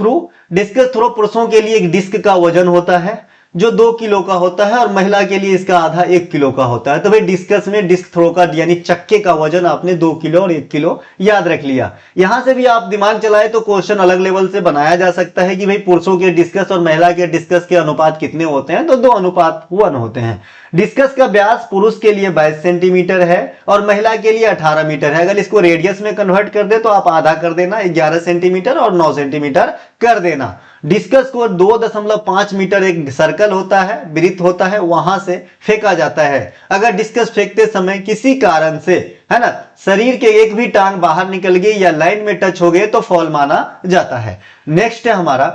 थ्रो पुरुषों के लिए एक डिस्क का वजन होता है जो 2 किलो का होता है और महिला के लिए इसका आधा 1 किलो का होता है। तो भाई डिस्कस में डिस्क थ्रो का यानी चक्के का वजन आपने 2 किलो और 1 किलो याद रख लिया। यहां से भी आप दिमाग चलाए तो क्वेश्चन अलग लेवल से बनाया जा सकता है कि भाई पुरुषों के डिस्कस और महिला के डिस्कस के अनुपात कितने होते हैं, तो 2:1 होते हैं। डिस्कस का व्यास पुरुष के लिए 22 सेंटीमीटर है और महिला के लिए 18 मीटर है। अगर इसको रेडियस में कन्वर्ट कर दे तो आप आधा कर देना, 11 सेंटीमीटर और 9 सेंटीमीटर कर देना। डिस्कस को 2.5 मीटर एक सर्कल होता है, वृत्त होता है, वहां से फेंका जाता है। अगर डिस्कस फेंकते समय किसी कारण से, है ना, शरीर के एक भी टांग बाहर निकल गई या लाइन में टच हो गए तो फॉल माना जाता है। नेक्स्ट है हमारा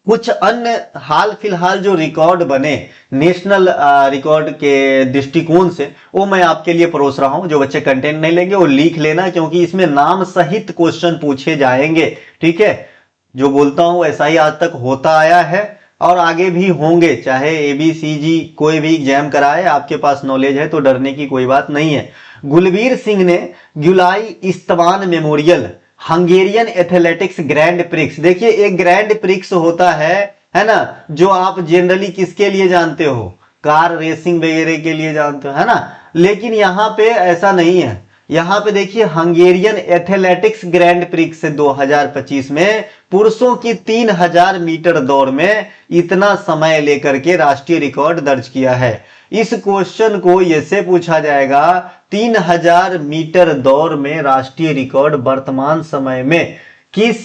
कुछ अन्य हाल फिलहाल जो रिकॉर्ड बने नेशनल रिकॉर्ड के दृष्टिकोण से, वो मैं आपके लिए परोस रहा हूं। जो बच्चे कंटेंट नहीं लेंगे वो लिख लेना, क्योंकि इसमें नाम सहित क्वेश्चन पूछे जाएंगे। ठीक है, जो बोलता हूं ऐसा ही आज तक होता आया है और आगे भी होंगे। चाहे ABCG कोई भी एग्जाम कराए, आपके पास नॉलेज है तो डरने की कोई बात नहीं है। गुलबीर सिंह ने Gyulai Istvan Memorial Hungarian athletics grand prix, देखिए एक ग्रैंड प्रिक्स होता है ना, जो आप जनरली किसके लिए जानते हो, कार रेसिंग वगैरह के लिए जानते हो, है ना। लेकिन यहां पे ऐसा नहीं है। यहां पे देखिए हंगेरियन एथलेटिक्स ग्रैंड प्रिक्स 2025 में पुरुषों की 3000 मीटर दौड़ में इतना समय लेकर के राष्ट्रीय रिकॉर्ड दर्ज किया है। इस क्वेश्चन को ऐसे पूछा जाएगा, 3000 मीटर दौड़ में राष्ट्रीय रिकॉर्ड वर्तमान समय में किस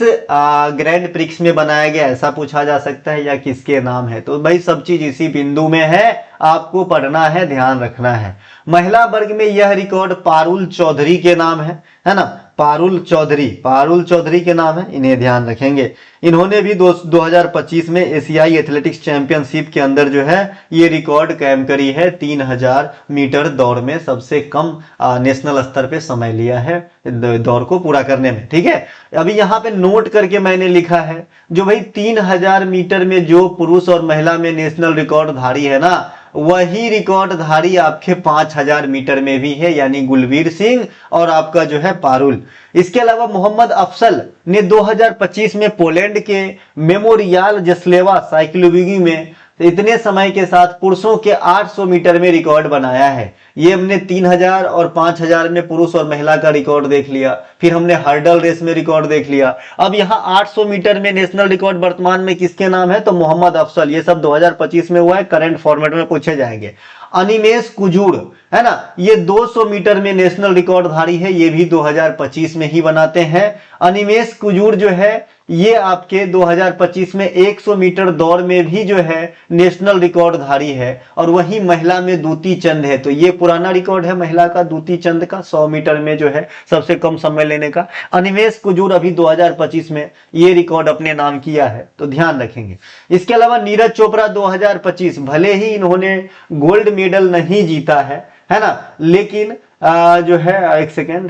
ग्रैंड प्रिक्स में बनाया गया, ऐसा पूछा जा सकता है, या किसके नाम है। तो भाई सब चीज इसी बिंदु में है, आपको पढ़ना है, ध्यान रखना है। महिला वर्ग में यह रिकॉर्ड पारुल चौधरी के नाम है ना, पारुल चौधरी के नाम है, इन्हें ध्यान रखेंगे। इन्होंने भी 2025 में एशियाई एथलेटिक्स चैंपियनशिप के अंदर जो है ये रिकॉर्ड कायम करी है। 3000 मीटर दौड़ में सबसे कम नेशनल स्तर पे समय लिया है दौड़ को पूरा करने में। ठीक है, अभी यहाँ पे नोट करके मैंने लिखा है, जो भाई 3000 मीटर में जो पुरुष और महिला में नेशनल रिकॉर्ड धारी है ना, वही रिकॉर्ड धारी आपके 5000 मीटर में भी है, यानी गुलबीर सिंह और आपका जो है पारुल। इसके अलावा मोहम्मद अफसल ने 2025 में पोलैंड के मेमोरियल जस्लेवा साइक्लोविगी में इतने समय के साथ पुरुषों के 800 मीटर में रिकॉर्ड बनाया है। ये हमने 3000 और 5000 में पुरुष और महिला का रिकॉर्ड देख लिया, फिर हमने हर्डल रेस में रिकॉर्ड देख लिया। अब यहाँ 800 मीटर में नेशनल रिकॉर्ड वर्तमान में किसके नाम है, तो मोहम्मद अफसल। ये सब 2025 में हुआ है, करंट फॉर्मेट में पूछे जाएंगे। अनिमेश कुजूर, है ना, ये 200 मीटर में नेशनल रिकॉर्ड धारी है, ये भी 2025 में ही बनाते हैं। अनिमेश कुजूर जो है ये आपके 2025 में 100 मीटर दौड़ में भी जो है नेशनल रिकॉर्ड धारी है। और वही महिला में दूती चंद है, तो ये पुराना रिकॉर्ड है महिला का, दूती चंद का 100 मीटर में जो है सबसे कम समय लेने का। अनिमेश कुजूर अभी 2025 में ये रिकॉर्ड अपने नाम किया है, तो ध्यान रखेंगे। इसके अलावा नीरज चोपड़ा 2025, भले ही इन्होंने गोल्ड मेडल नहीं जीता है ना, लेकिन जो है एक सेकेंड,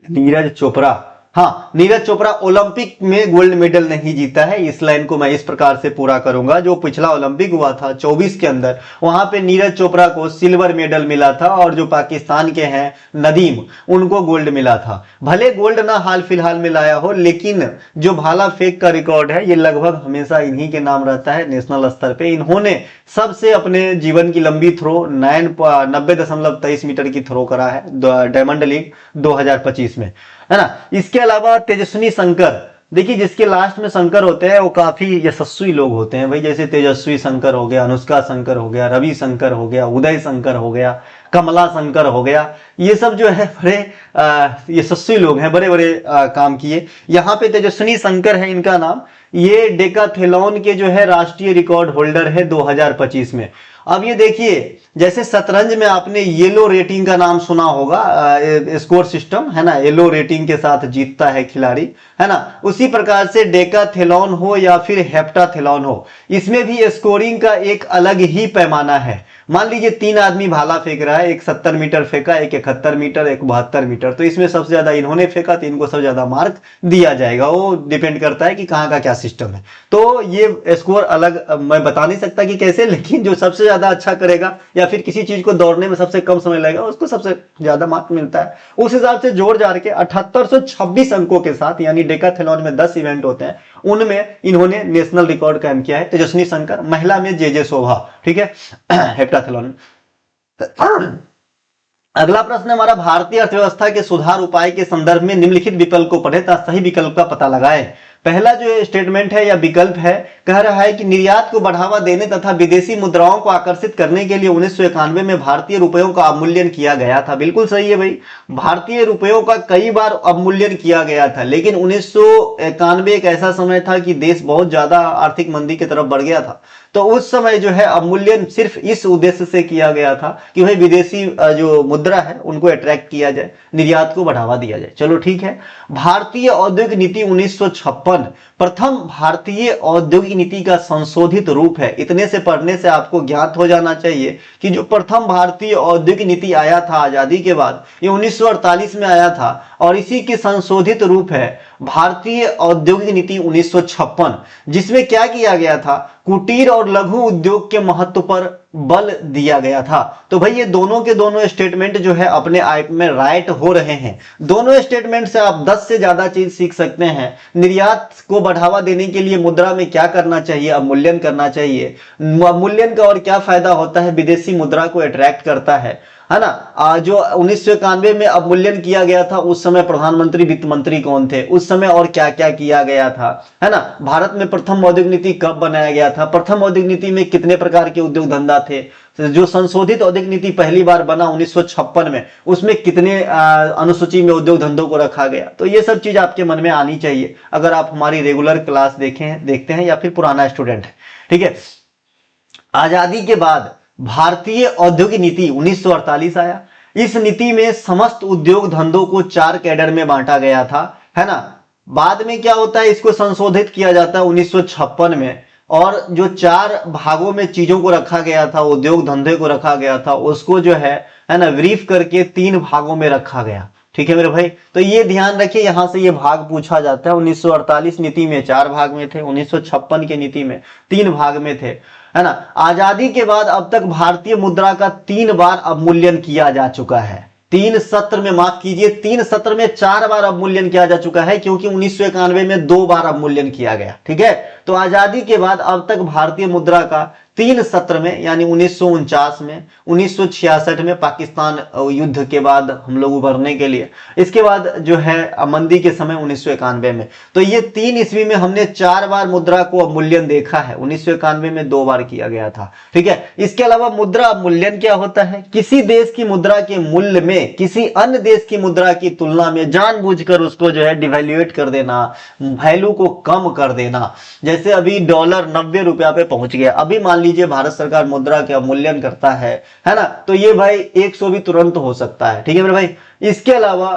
नीरज चोपड़ा, हाँ, नीरज चोपड़ा ओलंपिक में गोल्ड मेडल नहीं जीता है। इस लाइन को मैं इस प्रकार से पूरा करूंगा, जो पिछला ओलंपिक हुआ था 24 के अंदर, वहां पे नीरज चोपड़ा को सिल्वर मेडल मिला था और जो पाकिस्तान के हैं नदीम, उनको गोल्ड मिला था। भले गोल्ड ना हाल फिलहाल में लाया हो, लेकिन जो भाला फेंक का रिकॉर्ड है ये लगभग हमेशा इन्हीं के नाम रहता है नेशनल स्तर पे। इन्होंने सबसे अपने जीवन की लंबी थ्रो 90.23 मीटर की थ्रो करा है डायमंड लीग 2025 में, है ना। इसके अलावा तेजस्विनी शंकर, देखिए जिसके लास्ट में शंकर होते हैं वो काफी यशस्वी लोग होते हैं भाई, जैसे तेजस्वी शंकर हो गया, अनुष्का शंकर हो गया, रवि शंकर हो गया, उदय शंकर हो गया, कमला शंकर हो गया। ये सब जो है बड़े यशस्वी लोग हैं, बड़े बड़े काम किए। यहाँ पे तेजस्विनी शंकर है इनका नाम, ये डेकाथलॉन के जो है राष्ट्रीय रिकॉर्ड होल्डर है 2025 में। अब ये देखिए, जैसे शतरंज में आपने येलो रेटिंग का नाम सुना होगा, स्कोर सिस्टम है ना, येलो रेटिंग के साथ जीतता है खिलाड़ी, है ना, उसी प्रकार से डेकाथलॉन हो या फिर हेप्टाथलॉन हो, इसमें भी स्कोरिंग का एक अलग ही पैमाना है। मान लीजिए 3 आदमी भाला फेंक रहा है, एक 70 मीटर फेंका, एक 71 मीटर, एक 72 मीटर, तो इसमें सबसे ज्यादा इन्होंने फेंका तो इनको सबसे ज्यादा मार्क दिया जाएगा। वो डिपेंड करता है कि कहाँ का क्या सिस्टम है। तो ये स्कोर अलग मैं बता नहीं सकता कि कैसे, लेकिन जो सबसे ज्यादा अच्छा करेगा या फिर किसी चीज को दौड़ने में सबसे कम समय लगेगा उसको सबसे ज्यादा मार्क मिलता है। उस हिसाब से जोड़ जाड़ के 7826 अंकों के साथ, यानी डेकाथलॉन में 10 इवेंट होते हैं उनमें इन्होंने नेशनल रिकॉर्ड कायम किया है। तेजस्विनी शंकर, महिला में जे शोभा, ठीक है, हेप्टाथलॉन। अगला प्रश्न हमारा, भारतीय अर्थव्यवस्था के सुधार उपाय के संदर्भ में निम्नलिखित विकल्प को पढ़े तथा सही विकल्प का पता लगाएं। पहला जो स्टेटमेंट है या विकल्प है, कह रहा है कि निर्यात को बढ़ावा देने तथा विदेशी मुद्राओं को आकर्षित करने के लिए 1991 में भारतीय रुपयों का अवमूल्यन किया गया था। बिल्कुल सही है भाई, भारतीय रुपयों का कई बार अवमूल्यन किया गया था, लेकिन 1991 एक ऐसा समय था कि देश बहुत ज्यादा आर्थिक मंदी की तरफ बढ़ गया था। तो उस समय जो है अवमूल्यन सिर्फ इस उद्देश्य से किया गया था कि भाई विदेशी जो मुद्रा है उनको अट्रैक्ट किया जाए, निर्यात को बढ़ावा दिया जाए। चलो ठीक है। भारतीय औद्योगिक नीति 1956 प्रथम भारतीय औद्योगिक नीति का संशोधित रूप है। इतने से पढ़ने से आपको ज्ञात हो जाना चाहिए कि जो प्रथम भारतीय औद्योगिक नीति आया था आजादी के बाद, ये 1948 में आया था और इसी की संशोधित रूप है भारतीय औद्योगिक नीति 1956, जिसमें क्या किया गया था, कुटीर और लघु उद्योग के महत्व पर बल दिया गया था। तो भाई ये दोनों के दोनों स्टेटमेंट जो है अपने आप में राइट हो रहे हैं। दोनों स्टेटमेंट से आप 10 से ज्यादा चीज सीख सकते हैं। निर्यात को बढ़ावा देने के लिए मुद्रा में क्या करना चाहिए, अवमूल्यन करना चाहिए। अवमूल्यन का और क्या फायदा होता है, विदेशी मुद्रा को अट्रैक्ट करता है ना। जो 1991 में अवमूल्यन किया गया था, उस समय प्रधानमंत्री वित्त मंत्री कौन थे, उस समय और क्या क्या किया गया था, है ना। भारत में प्रथम औद्योगिक नीति कब बनाया गया था, प्रथम औद्योगिक नीति में कितने प्रकार के उद्योग धंधा थे, जो संशोधित औद्योगिक नीति पहली बार बना 1956 में, उसमें कितने अनुसूची में उद्योग धंधों को रखा गया। तो ये सब चीज आपके मन में आनी चाहिए अगर आप हमारी रेगुलर क्लास देखते हैं या फिर पुराना स्टूडेंट है, ठीक है। आजादी के बाद भारतीय औद्योगिक नीति 1948 आया। इस नीति में समस्त उद्योग धंधों को 4 कैडर में बांटा गया था, है ना। बाद में क्या होता है, इसको संशोधित किया जाता है 1956 में, और जो 4 भागों में चीजों को रखा गया था, उद्योग धंधे को रखा गया था, उसको जो है ना ब्रीफ करके 3 भागों में रखा गया। ठीक है मेरे भाई, तो ये ध्यान रखिए, यहां से ये भाग पूछा जाता है। 1948 नीति में 4 भाग में थे, 1956 की नीति में 3 भाग में थे, है ना। आजादी के बाद अब तक भारतीय मुद्रा का 3 बार अवमूल्यन किया जा चुका है। 3 सत्र में, माफ कीजिए 3 सत्र में 4 बार अवमूल्यन किया जा चुका है, क्योंकि 1991 में 2 बार अवमूल्यन किया गया। ठीक है, तो आजादी के बाद अब तक भारतीय मुद्रा का 3 सत्र में, यानी 1949 में, 1966 में पाकिस्तान युद्ध के बाद हम लोग उभरने के लिए, इसके बाद जो है मंदी के समय 1991 में, तो ये 3 ईस्वी में हमने 4 बार मुद्रा को अवमूल्यन देखा है। 1991 में 2 बार किया गया था। ठीक है, इसके अलावा मुद्रा अवमूल्यन क्या होता है, किसी देश की मुद्रा के मूल्य में किसी अन्य देश की मुद्रा की तुलना में जानबूझकर उसको जो है डिवैल्यूएट कर देना, वैल्यू को कम कर देना। जैसे अभी डॉलर 90 रुपया पे पहुंच गया, अभी मान लीजिए भारत सरकार मुद्रा के अवमूल्यन करता है ना, तो ये भाई 100 भी तुरंत हो सकता है। ठीक है मेरे भाई, इसके अलावा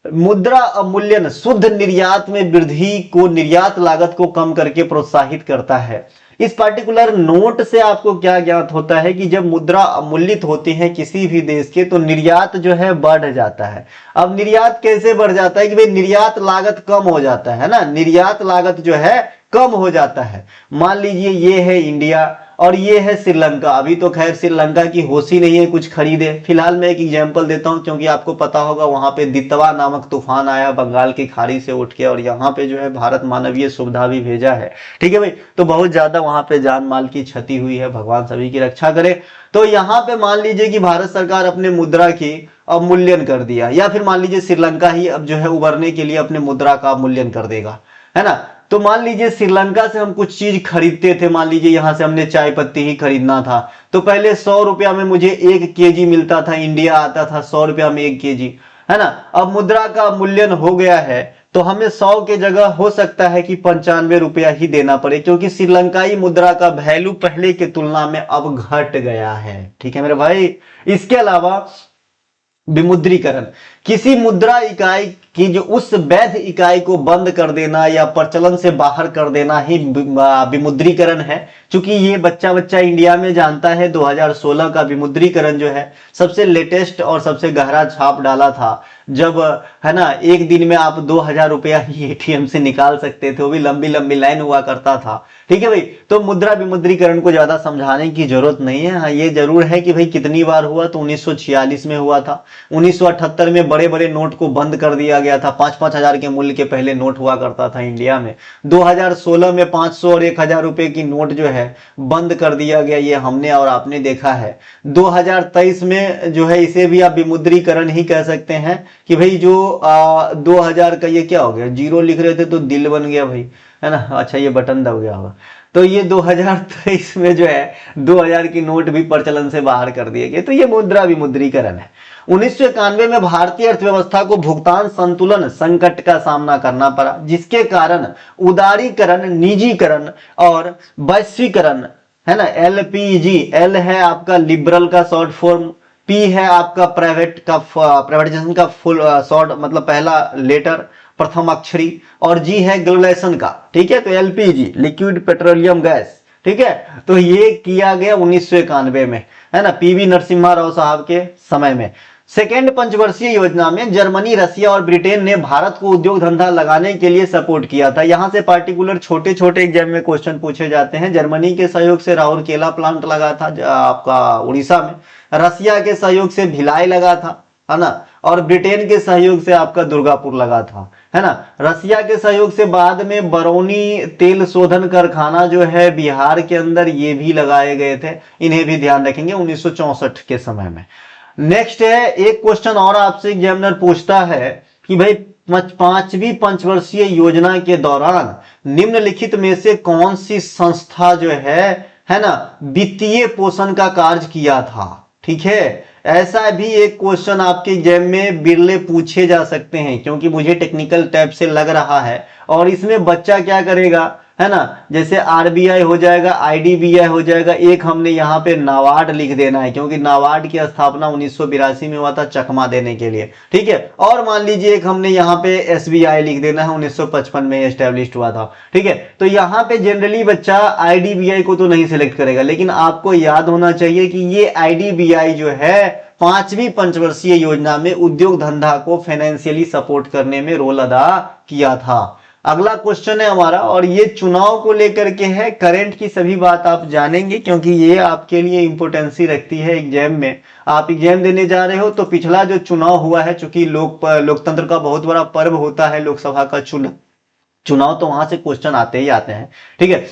मुद्रा अवमूल्यन शुद्ध निर्यात में वृद्धि को, निर्यात लागत को कम करके प्रोत्साहित करता है। इस पार्टिकुलर नोट से आपको क्या ज्ञात होता है कि जब मुद्रा अवमूल्यित होती है किसी भी देश के, तो निर्यात जो है बढ़ जाता है। अब निर्यात कैसे बढ़ जाता है कि भाई निर्यात लागत कम हो जाता है ना, निर्यात लागत जो है कम हो जाता है। मान लीजिए ये है इंडिया और ये है श्रीलंका। अभी तो खैर श्रीलंका की होश ही नहीं है कुछ खरीदे। फिलहाल मैं एक एग्जांपल देता हूं, क्योंकि आपको पता होगा वहां पे दितवा नामक तूफान आया बंगाल की खाड़ी से उठ के, और यहाँ पे जो है भारत मानवीय सुविधा भी भेजा है। ठीक है भाई, तो बहुत ज्यादा वहां पे जान माल की क्षति हुई है, भगवान सभी की रक्षा करे। तो यहाँ पे मान लीजिए कि भारत सरकार अपने मुद्रा की अवमूल्यन कर दिया, या फिर मान लीजिए श्रीलंका ही अब जो है उभरने के लिए अपने मुद्रा का अवमूल्यन कर देगा, है ना। तो मान लीजिए श्रीलंका से हम कुछ चीज खरीदते थे, मान लीजिए यहां से हमने चाय पत्ती ही खरीदना था, तो पहले 100 रुपया में मुझे 1 केजी मिलता था, इंडिया आता था 100 रुपया में 1 केजी, है ना। अब मुद्रा का मूल्यन हो गया है, तो हमें 100 के जगह हो सकता है कि 95 रुपया ही देना पड़े, क्योंकि श्रीलंकाई मुद्रा का वैल्यू पहले की तुलना में अब घट गया है। ठीक है मेरे भाई, इसके अलावा विमुद्रीकरण, किसी मुद्रा इकाई की जो उस वैध इकाई को बंद कर देना या प्रचलन से बाहर कर देना ही विमुद्रीकरण है। क्योंकि ये बच्चा इंडिया में जानता है 2016 का विमुद्रीकरण जो है सबसे लेटेस्ट और सबसे गहरा छाप डाला था, जब है ना एक दिन में आप 2000 रुपया ही एटीएम से निकाल सकते थे, वो भी लंबी लंबी लाइन हुआ करता था। ठीक है भाई, तो मुद्रा विमुद्रीकरण को ज्यादा समझाने की जरूरत नहीं है। हाँ, ये जरूर है कि भाई कितनी बार हुआ, तो 1946 में हुआ था, 1978 में बड़े बड़े नोट को बंद कर दिया गया था। 5-5 हजार के मूल्य के पहले नोट हुआ करता था इंडिया में। 2016 में 500 और 1000 रुपए की नोट जो है बंद कर दिया गया, ये हमने और आपने देखा है। 2023 में जो है इसे भी आप विमुद्रीकरण ही कह सकते हैं कि भाई जो 2000 का ये क्या हो गया, जीरो लिख रहे थे तो दिल बन गया भाई, है ना। अच्छा ये बटन दब गया होगा। तो ये 2023 में जो है 2000 की नोट भी प्रचलन से बाहर कर दिए गए। तो ये मुद्रा विमुद्रीकरण है। 1991 में भारतीय अर्थव्यवस्था को भुगतान संतुलन संकट का सामना करना पड़ा, जिसके कारण उदारीकरण, निजीकरण और वैश्वीकरण, है ना। LPG, एल है आपका लिबरल का शॉर्ट फॉर्म, पी है आपका प्राइवेटाइजेशन का फुल शॉर्ट मतलब पहला लेटर प्रथम अक्षरी, और जी है ग्लोबलाइजेशन का, ठीक है। तो LPG लिक्विड पेट्रोलियम गैस, ठीक है। तो ये किया गया 1991 में, है ना, PV नरसिम्हा राव साहब के समय में। सेकेंड पंचवर्षीय योजना में जर्मनी, रसिया और ब्रिटेन ने भारत को उद्योग धंधा लगाने के लिए सपोर्ट किया था। यहां से पार्टिकुलर छोटे छोटे एग्जाम में क्वेश्चन पूछे जाते हैं। जर्मनी के सहयोग से राउरकेला प्लांट लगा था आपका उड़ीसा में, रसिया के सहयोग से भिलाई लगा था, है ना, और ब्रिटेन के सहयोग से आपका दुर्गापुर लगा था, है ना। रसिया के सहयोग से बाद में बरौनी तेल शोधन कारखाना जो है बिहार के अंदर, ये भी लगाए गए थे। इन्हें भी ध्यान रखेंगे 1964 के समय में। नेक्स्ट है, एक क्वेश्चन और आपसे एग्जामिनर पूछता है कि भाई 5वीं पंचवर्षीय योजना के दौरान निम्नलिखित में से कौन सी संस्था जो है ना, वित्तीय पोषण का कार्य किया था, ठीक है। ऐसा भी एक क्वेश्चन आपके एग्जाम में बिरले पूछे जा सकते हैं, क्योंकि मुझे टेक्निकल टाइप से लग रहा है। और इसमें बच्चा क्या करेगा, है ना, जैसे RBI हो जाएगा, IDBI हो जाएगा, एक हमने यहाँ पे नाबार्ड लिख देना है, क्योंकि नाबार्ड की स्थापना 1982 में हुआ था चकमा देने के लिए, ठीक है। और मान लीजिए एक हमने यहाँ पे SBI लिख देना है, 1955 में एस्टेब्लिश हुआ था, ठीक है। तो यहाँ पे जनरली बच्चा IDBI को तो नहीं सिलेक्ट करेगा, लेकिन आपको याद होना चाहिए कि ये IDBI जो है 5वीं पंचवर्षीय योजना में उद्योग धंधा को फाइनेंशियली सपोर्ट करने में रोल अदा किया था। अगला क्वेश्चन है हमारा, और ये चुनाव को लेकर के है। करंट की सभी बात आप जानेंगे, क्योंकि ये आपके लिए इंपोर्टेंसी रखती है एग्जाम में। आप एग्जाम देने जा रहे हो तो पिछला जो चुनाव हुआ है, चूंकि लोकतंत्र का बहुत बड़ा पर्व होता है लोकसभा का चुनाव, तो वहां से क्वेश्चन आते ही आते हैं, ठीक है।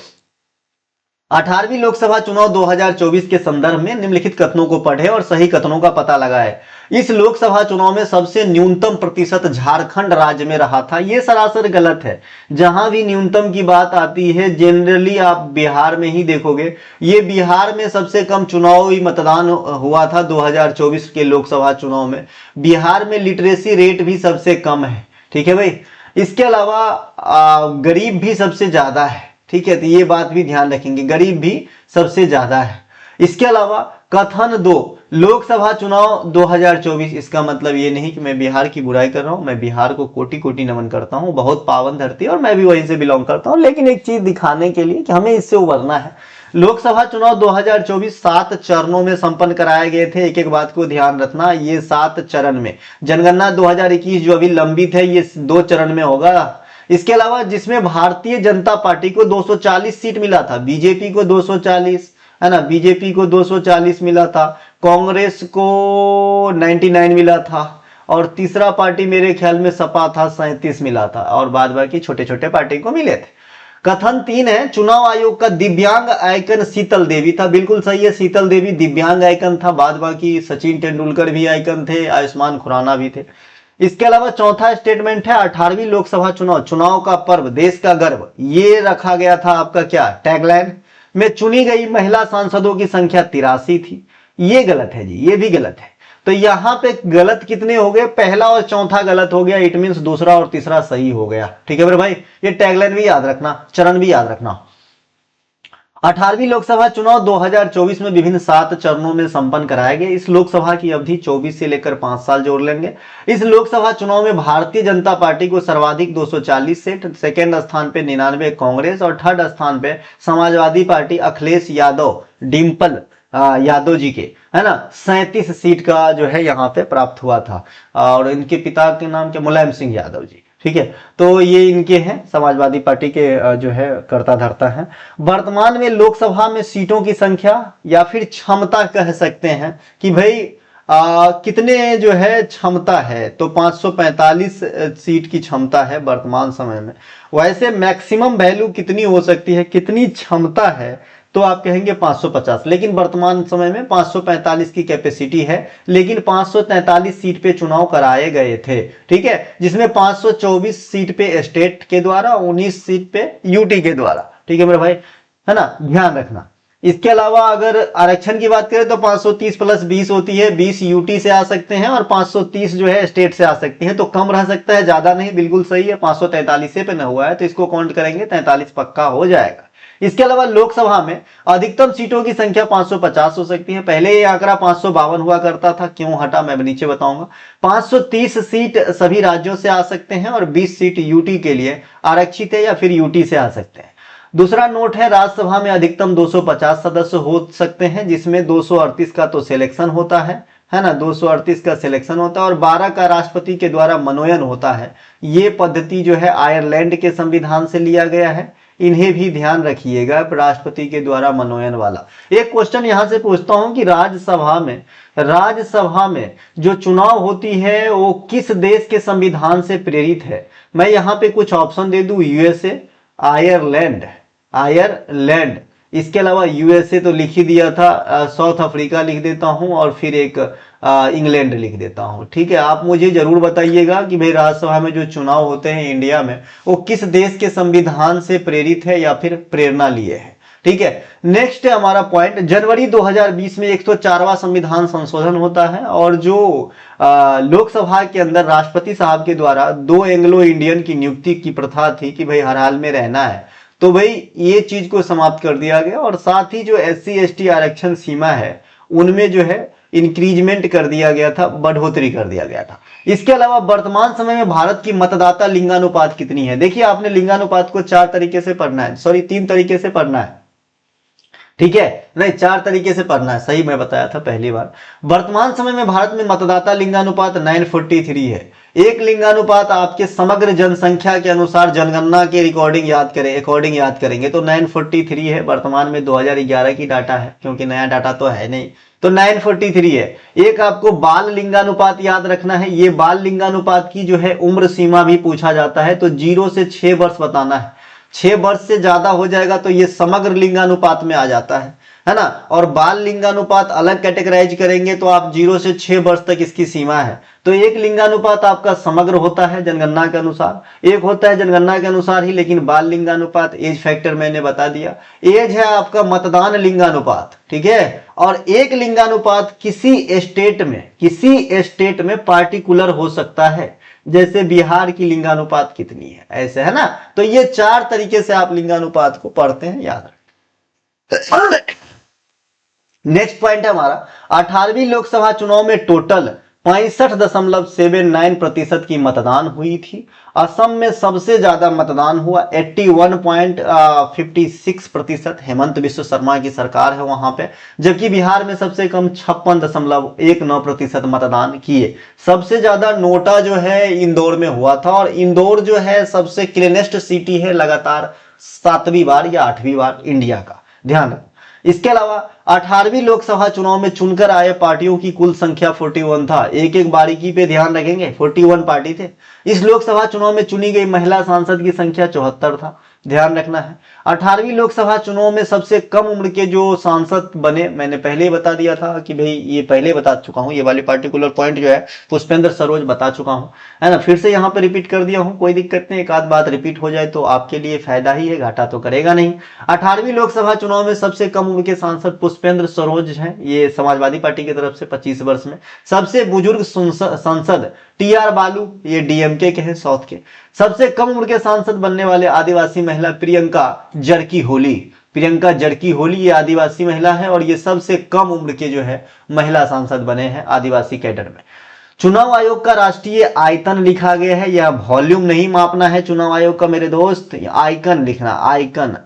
18वीं लोकसभा चुनाव 2024 के संदर्भ में निम्नलिखित कथनों को पढ़े और सही कथनों का पता लगाए। इस लोकसभा चुनाव में सबसे न्यूनतम प्रतिशत झारखंड राज्य में रहा था। यह सरासर गलत है। जहां भी न्यूनतम की बात आती है जनरली आप बिहार में ही देखोगे। ये बिहार में सबसे कम चुनावी मतदान हुआ था 2024 के लोकसभा चुनाव में। बिहार में लिटरेसी रेट भी सबसे कम है, ठीक है भाई। इसके अलावा गरीब भी सबसे ज्यादा है, ठीक है। तो ये बात भी ध्यान रखेंगे, गरीब भी सबसे ज्यादा है। इसके अलावा कथन 2, लोकसभा चुनाव 2024, इसका मतलब ये नहीं कि मैं बिहार की बुराई कर रहा हूं। मैं बिहार को कोटि कोटि नमन करता हूं, बहुत पावन धरती और मैं भी वहीं से बिलोंग करता हूं। लेकिन एक चीज दिखाने के लिए कि हमें इससे उबरना है। लोकसभा चुनाव 2024 7 चरणों में संपन्न कराए गए थे। एक एक बात को ध्यान रखना, ये 7 चरण में। जनगणना 2021 जो अभी लंबित है, ये 2 चरण में होगा। इसके अलावा जिसमें भारतीय जनता पार्टी को 240 सीट मिला था, बीजेपी को 240, है ना, बीजेपी को 240 मिला था, कांग्रेस को 99 मिला था, और तीसरा पार्टी मेरे ख्याल में सपा था, 37 मिला था, और बाद बाकी छोटे छोटे पार्टी को मिले थे। कथन 3 है, चुनाव आयोग का दिव्यांग आइकन शीतल देवी था। बिल्कुल सही है, शीतल देवी दिव्यांग आइकन था। बाद बाकी सचिन तेंदुलकर भी आइकन थे, आयुष्मान खुराना भी थे। इसके अलावा चौथा स्टेटमेंट है, 18वीं लोकसभा चुनाव का पर्व, देश का गर्व, ये रखा गया था आपका क्या टैगलाइन में। चुनी गई महिला सांसदों की संख्या 83 थी। ये गलत है जी, ये भी गलत है। तो यहां पे गलत कितने हो गए, पहला और चौथा गलत हो गया। इट मींस दूसरा और तीसरा सही हो गया, ठीक है मेरे भाई। ये टैगलाइन भी याद रखना, चरण भी याद रखना। 18वीं लोकसभा चुनाव 2024 में विभिन्न 7 चरणों में संपन्न कराए गए। इस लोकसभा की अवधि 24 से लेकर 5 साल जोड़ लेंगे। इस लोकसभा चुनाव में भारतीय जनता पार्टी को सर्वाधिक 240 सीट, सेकेंड स्थान पे 99 कांग्रेस, और थर्ड स्थान पे समाजवादी पार्टी अखिलेश यादव डिंपल यादव जी के, है ना, 37 सीट का जो है यहाँ पे प्राप्त हुआ था। और इनके पिता के नाम क्या, मुलायम सिंह यादव जी, ठीक है। तो ये इनके हैं, समाजवादी पार्टी के जो है कर्ता धर्ता हैं। वर्तमान में लोकसभा में सीटों की संख्या या फिर क्षमता कह सकते हैं कि भाई कितने जो है क्षमता है, तो 545 सीट की क्षमता है वर्तमान समय में। वैसे मैक्सिमम वैल्यू कितनी हो सकती है, कितनी क्षमता है, तो आप कहेंगे 550, लेकिन वर्तमान समय में 545 की कैपेसिटी है, लेकिन 543 सीट पे चुनाव कराए गए थे, ठीक है, जिसमें 524 सीट पे स्टेट के द्वारा, 19 सीट पे यूटी के द्वारा, ठीक है मेरे भाई, है ना, ध्यान रखना। इसके अलावा अगर आरक्षण की बात करें तो 530 प्लस 20 होती है, 20 यूटी से आ सकते हैं और 530 जो है स्टेट से आ सकती हैं, तो कम रह सकता है, ज्यादा नहीं, बिल्कुल सही है, 543 पे न हुआ है तो इसको काउंट करेंगे, 43 पक्का हो जाएगा। इसके अलावा लोकसभा में अधिकतम सीटों की संख्या 550 हो सकती है। पहले ये आंकड़ा 552 हुआ करता था, क्यों हटा मैं नीचे बताऊंगा। 530 सीट सभी राज्यों से आ सकते हैं और 20 सीट यूटी के लिए आरक्षित है या फिर यूटी से आ सकते हैं। दूसरा नोट है, राज्यसभा में अधिकतम 250 सदस्य हो सकते हैं, जिसमें 238 का तो सिलेक्शन होता है ना, 238 का सिलेक्शन होता है और 12 का राष्ट्रपति के द्वारा मनोनयन होता है। ये पद्धति जो है आयरलैंड के संविधान से लिया गया है, इन्हें भी ध्यान रखिएगा, राष्ट्रपति के द्वारा मनोनयन वाला। एक क्वेश्चन यहां से पूछता हूं कि राज्यसभा में जो चुनाव होती है वो किस देश के संविधान से प्रेरित है। मैं यहां पे कुछ ऑप्शन दे दूं, यूएसए, आयरलैंड, इसके अलावा यूएसए तो लिख ही दिया था, साउथ अफ्रीका लिख देता हूं और फिर एक इंग्लैंड लिख देता हूं, ठीक है। आप मुझे जरूर बताइएगा कि भाई राज्यसभा में जो चुनाव होते हैं इंडिया में वो किस देश के संविधान से प्रेरित है या फिर प्रेरणा लिए है, ठीक है। नेक्स्ट है हमारा पॉइंट, जनवरी 2020 में 104वां संविधान संशोधन होता है और जो लोकसभा के अंदर राष्ट्रपति साहब के द्वारा 2 एंग्लो इंडियन की नियुक्ति की प्रथा थी कि भाई हर हाल में रहना है, तो भाई ये चीज को समाप्त कर दिया गया और साथ ही जो SC ST आरक्षण सीमा है उनमें जो है इंक्रीजमेंट कर दिया गया था, बढ़ोतरी कर दिया गया था। इसके अलावा वर्तमान समय में भारत की मतदाता लिंगानुपात कितनी है। देखिए आपने लिंगानुपात को 4 तरीके से पढ़ना है, सॉरी 3 तरीके से पढ़ना है, ठीक है, नहीं 4 तरीके से पढ़ना है, सही मैं बताया था पहली बार। वर्तमान समय में भारत में मतदाता लिंगानुपात 943 है। एक लिंगानुपात आपके समग्र जनसंख्या के अनुसार जनगणना के अकॉर्डिंग याद करेंगे तो 943 है, वर्तमान में 2011 की डाटा है, क्योंकि नया डाटा तो है नहीं, तो 943 है। एक आपको बाल लिंगानुपात याद रखना है, ये बाल लिंगानुपात की जो है उम्र सीमा भी पूछा जाता है, तो 0 से 6 वर्ष बताना है। 6 वर्ष से ज्यादा हो जाएगा तो ये समग्र लिंगानुपात में आ जाता है ना। और बाल लिंगानुपात अलग कैटेगराइज करेंगे तो आप 0 से 6 वर्ष तक इसकी सीमा है। तो एक लिंगानुपात आपका समग्र होता है जनगणना के अनुसार, एक होता है जनगणना के अनुसार ही लेकिन बाल लिंगानुपात, एज फैक्टर मैंने बता दिया। एज है आपका मतदान लिंगानुपात, ठीक है, और एक लिंगानुपात किसी स्टेट में पार्टिकुलर हो सकता है, जैसे बिहार की लिंगानुपात कितनी है, ऐसे है ना। तो ये 4 तरीके से आप लिंगानुपात को पढ़ते हैं, याद रखें। नेक्स्ट पॉइंट है हमारा, 18वीं लोकसभा चुनाव में टोटल 65.79% की मतदान हुई थी। असम में सबसे ज्यादा मतदान हुआ 81.56%, हेमंत बिश्व शर्मा की सरकार है वहां पे, जबकि बिहार में सबसे कम 56.19% मतदान किए। सबसे ज्यादा नोटा जो है इंदौर में हुआ था और इंदौर जो है सबसे क्लीनेस्ट सिटी है, लगातार 7वीं बार या 8वीं बार इंडिया का, ध्यान रखो। इसके अलावा 18वीं लोकसभा चुनाव में चुनकर आए पार्टियों की कुल संख्या 41 था। एक एक बारीकी पे ध्यान रखेंगे, 41 पार्टी थे। इस लोकसभा चुनाव में चुनी गई महिला सांसद की संख्या 74 था, ध्यान रखना है। 18वीं लोकसभा चुनाव में सबसे कम उम्र के जो सांसद बने, मैंने पहले ही बता दिया था कि भाई ये पहले बता चुका हूं, ये वाली पार्टिकुलर पॉइंट जो है पुष्पेंद्र सरोज बता चुका हूं, है ना, फिर से यहां पर रिपीट कर दिया हूं, कोई दिक्कत नहीं, एक आध बात रिपीट हो जाए तो आपके लिए फायदा ही है, घाटा तो करेगा नहीं। 18वीं लोकसभा चुनाव में सबसे कम उम्र के सांसद पुष्पेंद्र सरोज हैं, ये समाजवादी पार्टी की तरफ से 25 वर्ष में। सबसे बुजुर्ग सांसद TR बालू, ये DMK के हैं साउथ के। सबसे कम उम्र के सांसद बनने वाले आदिवासी महिला प्रियंका जरकी होली, ये आदिवासी महिला है और ये सबसे कम उम्र के जो है महिला सांसद बने हैं आदिवासी कैडर में। चुनाव आयोग का राष्ट्रीय आयतन लिखा गया है, यह वॉल्यूम नहीं मापना है चुनाव आयोग का मेरे दोस्त, आइकन लिखना, आइकन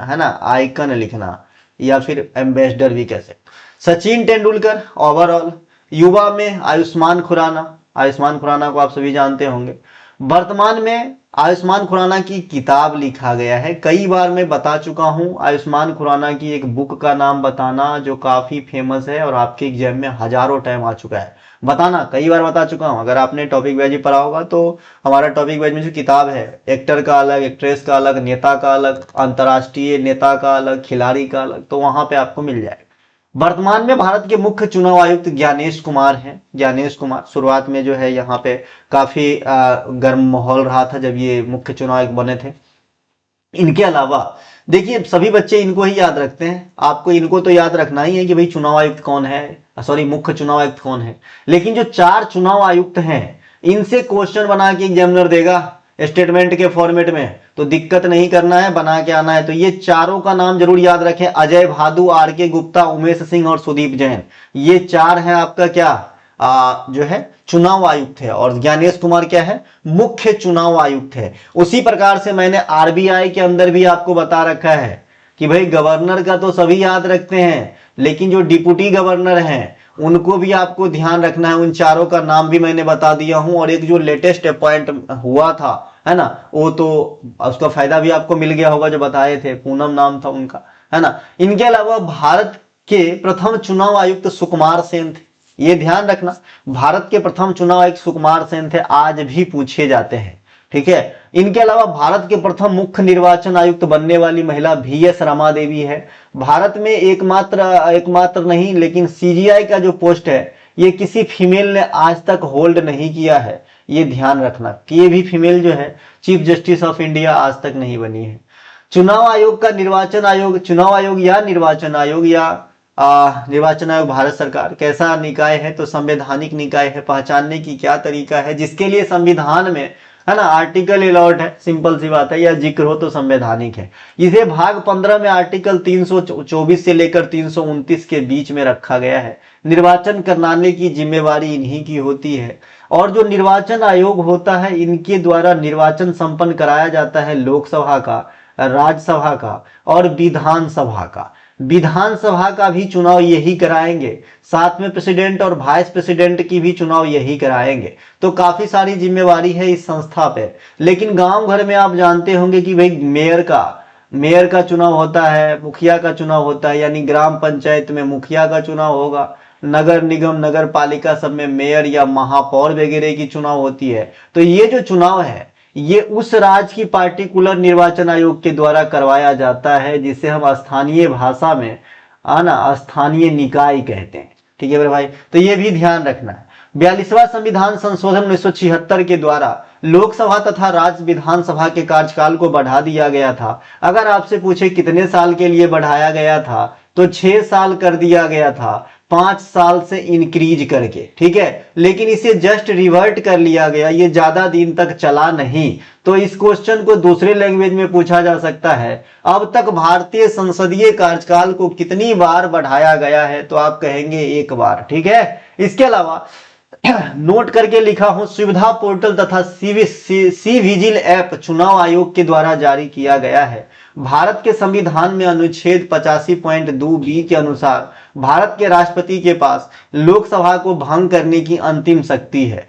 है ना, आइकन लिखना, या फिर एम्बेसडर भी कह सकते। सचिन तेंदुलकर ओवरऑल। युवा में आयुष्मान खुराना को आप सभी जानते होंगे। वर्तमान में आयुष्मान खुराना की किताब लिखा गया है। कई बार मैं बता चुका हूं आयुष्मान खुराना की एक बुक का नाम बताना जो काफी फेमस है और आपके एग्जाम में हजारों टाइम आ चुका है। बताना कई बार बता चुका हूं। अगर आपने टॉपिक वाइज ही पढ़ा होगा तो हमारा टॉपिक वाइज में जो किताब है, एक्टर का अलग, एक्ट्रेस का अलग, नेता का अलग, अंतर्राष्ट्रीय नेता का अलग, खिलाड़ी का अलग, तो वहां पे आपको मिल जाएगा। वर्तमान में भारत के मुख्य चुनाव आयुक्त ज्ञानेश कुमार हैं। ज्ञानेश कुमार शुरुआत में जो है यहाँ पे काफी गर्म माहौल रहा था जब ये मुख्य चुनाव आयुक्त बने थे। इनके अलावा देखिए सभी बच्चे इनको ही याद रखते हैं, आपको इनको तो याद रखना ही है कि भाई चुनाव आयुक्त कौन है, सॉरी मुख्य चुनाव आयुक्त कौन है। लेकिन जो 4 चुनाव आयुक्त हैं इनसे क्वेश्चन बना के एग्जामिनर देगा स्टेटमेंट के फॉर्मेट में, तो दिक्कत नहीं करना है, बना के आना है। तो ये चारों का नाम जरूर याद रखें, अजय भादु, आर के गुप्ता, उमेश सिंह और सुदीप जैन। ये 4 हैं आपका क्या जो है चुनाव आयुक्त है, और ज्ञानेश कुमार क्या है, मुख्य चुनाव आयुक्त है। उसी प्रकार से मैंने आरबीआई के अंदर भी आपको बता रखा है कि भाई गवर्नर का तो सभी याद रखते हैं, लेकिन जो डिप्टी गवर्नर हैं उनको भी आपको ध्यान रखना है। उन चारों का नाम भी मैंने बता दिया हूं, और एक जो लेटेस्ट अपॉइंट हुआ था है ना, वो तो उसका फायदा भी आपको मिल गया होगा, जो बताए थे, पूनम नाम था उनका, है ना। इनके अलावा भारत के प्रथम चुनाव आयुक्त सुकुमार सेन थे, ये ध्यान रखना, भारत के प्रथम चुनाव आयुक्त सुकुमार सेन थे, आज भी पूछे जाते हैं, ठीक है। इनके अलावा भारत के प्रथम मुख्य निर्वाचन आयुक्त बनने वाली महिला VS रमा देवी है। भारत में एकमात्र नहीं, लेकिन CGI का जो पोस्ट है ये किसी फीमेल ने आज तक होल्ड नहीं किया है। ये ध्यान रखना कि ये भी फीमेल जो है चीफ जस्टिस ऑफ इंडिया आज तक नहीं बनी है। चुनाव आयोग का निर्वाचन आयोग, चुनाव आयोग या निर्वाचन आयोग या निर्वाचन आयोग भारत सरकार कैसा निकाय है, तो संवैधानिक निकाय है। पहचानने की क्या तरीका है, जिसके लिए संविधान में है ना आर्टिकल अलॉट है, सिंपल सी बात है, या जिक्र हो तो संवैधानिक है। इसे भाग 15 में आर्टिकल 324 से लेकर 329 के बीच में रखा गया है। निर्वाचन कराने की जिम्मेवारी इन्हीं की होती है, और जो निर्वाचन आयोग होता है इनके द्वारा निर्वाचन संपन्न कराया जाता है लोकसभा का, राज्यसभा का और विधानसभा का। विधानसभा का भी चुनाव यही कराएंगे, साथ में प्रेसिडेंट और वाइस प्रेसिडेंट की भी चुनाव यही कराएंगे। तो काफी सारी जिम्मेवारी है इस संस्था पे। लेकिन गांव घर में आप जानते होंगे कि भाई मेयर का चुनाव होता है, मुखिया का चुनाव होता है, यानी ग्राम पंचायत में मुखिया का चुनाव होगा, नगर निगम नगर पालिका सब में मेयर या महापौर वगैरह की चुनाव होती है। तो ये जो चुनाव है ये उस राज्य की पार्टिकुलर निर्वाचन आयोग के द्वारा करवाया जाता है, जिसे हम स्थानीय भाषा में स्थानीय निकाय कहते हैं, ठीक है मेरे भाई। तो ये भी ध्यान रखना है। 42वां संविधान संशोधन 1976 के द्वारा लोकसभा तथा राज्य विधानसभा के कार्यकाल को बढ़ा दिया गया था। अगर आपसे पूछे कितने साल के लिए बढ़ाया गया था, तो 6 साल कर दिया गया था, 5 साल से इंक्रीज करके, ठीक है। लेकिन इसे जस्ट रिवर्ट कर लिया गया, ये ज्यादा दिन तक चला नहीं। तो इस क्वेश्चन को दूसरे लैंग्वेज में पूछा जा सकता है, अब तक भारतीय संसदीय कार्यकाल को कितनी बार बढ़ाया गया है, तो आप कहेंगे 1 बार, ठीक है। इसके अलावा नोट करके लिखा हूं, सुविधा पोर्टल तथा सी विजिल ऐप चुनाव आयोग के द्वारा जारी किया गया है। भारत के संविधान में अनुच्छेद 85.2b के अनुसार भारत के राष्ट्रपति के पास लोकसभा को भंग करने की अंतिम शक्ति है।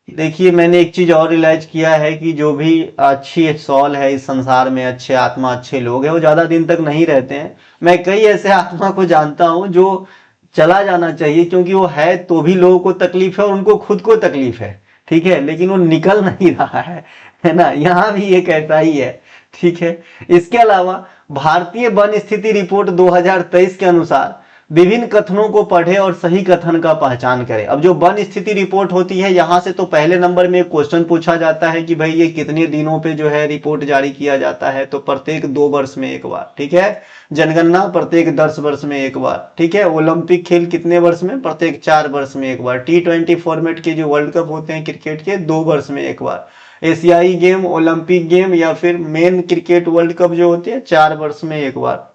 देखिए मैंने एक चीज और रियलाइज किया है कि जो भी अच्छी सोल है इस संसार में, अच्छे आत्मा अच्छे लोग हैं, वो ज्यादा दिन तक नहीं रहते हैं। मैं कई ऐसे आत्मा को जानता हूं जो चला जाना चाहिए, क्योंकि वो है तो भी लोगों को तकलीफ है और उनको खुद को तकलीफ है, ठीक है, लेकिन वो निकल नहीं रहा है ना। यहाँ भी एक ऐसा ही है, ठीक है। इसके अलावा भारतीय वन स्थिति रिपोर्ट 2023 के अनुसार विभिन्न कथनों को पढ़े और सही कथन का पहचान करें। अब जो वन स्थिति रिपोर्ट होती है, यहाँ से तो पहले नंबर में एक क्वेश्चन पूछा जाता है कि भाई ये कितने दिनों पे जो है रिपोर्ट जारी किया जाता है, तो प्रत्येक 2 वर्ष में 1 बार, ठीक है। जनगणना प्रत्येक 10 वर्ष में 1 बार, ठीक है। ओलंपिक खेल कितने वर्ष में, प्रत्येक 4 वर्ष में 1 बार। T20 फॉर्मेट के जो वर्ल्ड कप होते हैं क्रिकेट के, 2 वर्ष में 1 बार। एशियाई गेम, ओलंपिक गेम या फिर मेन क्रिकेट वर्ल्ड कप जो होते हैं 4 वर्ष में 1 बार,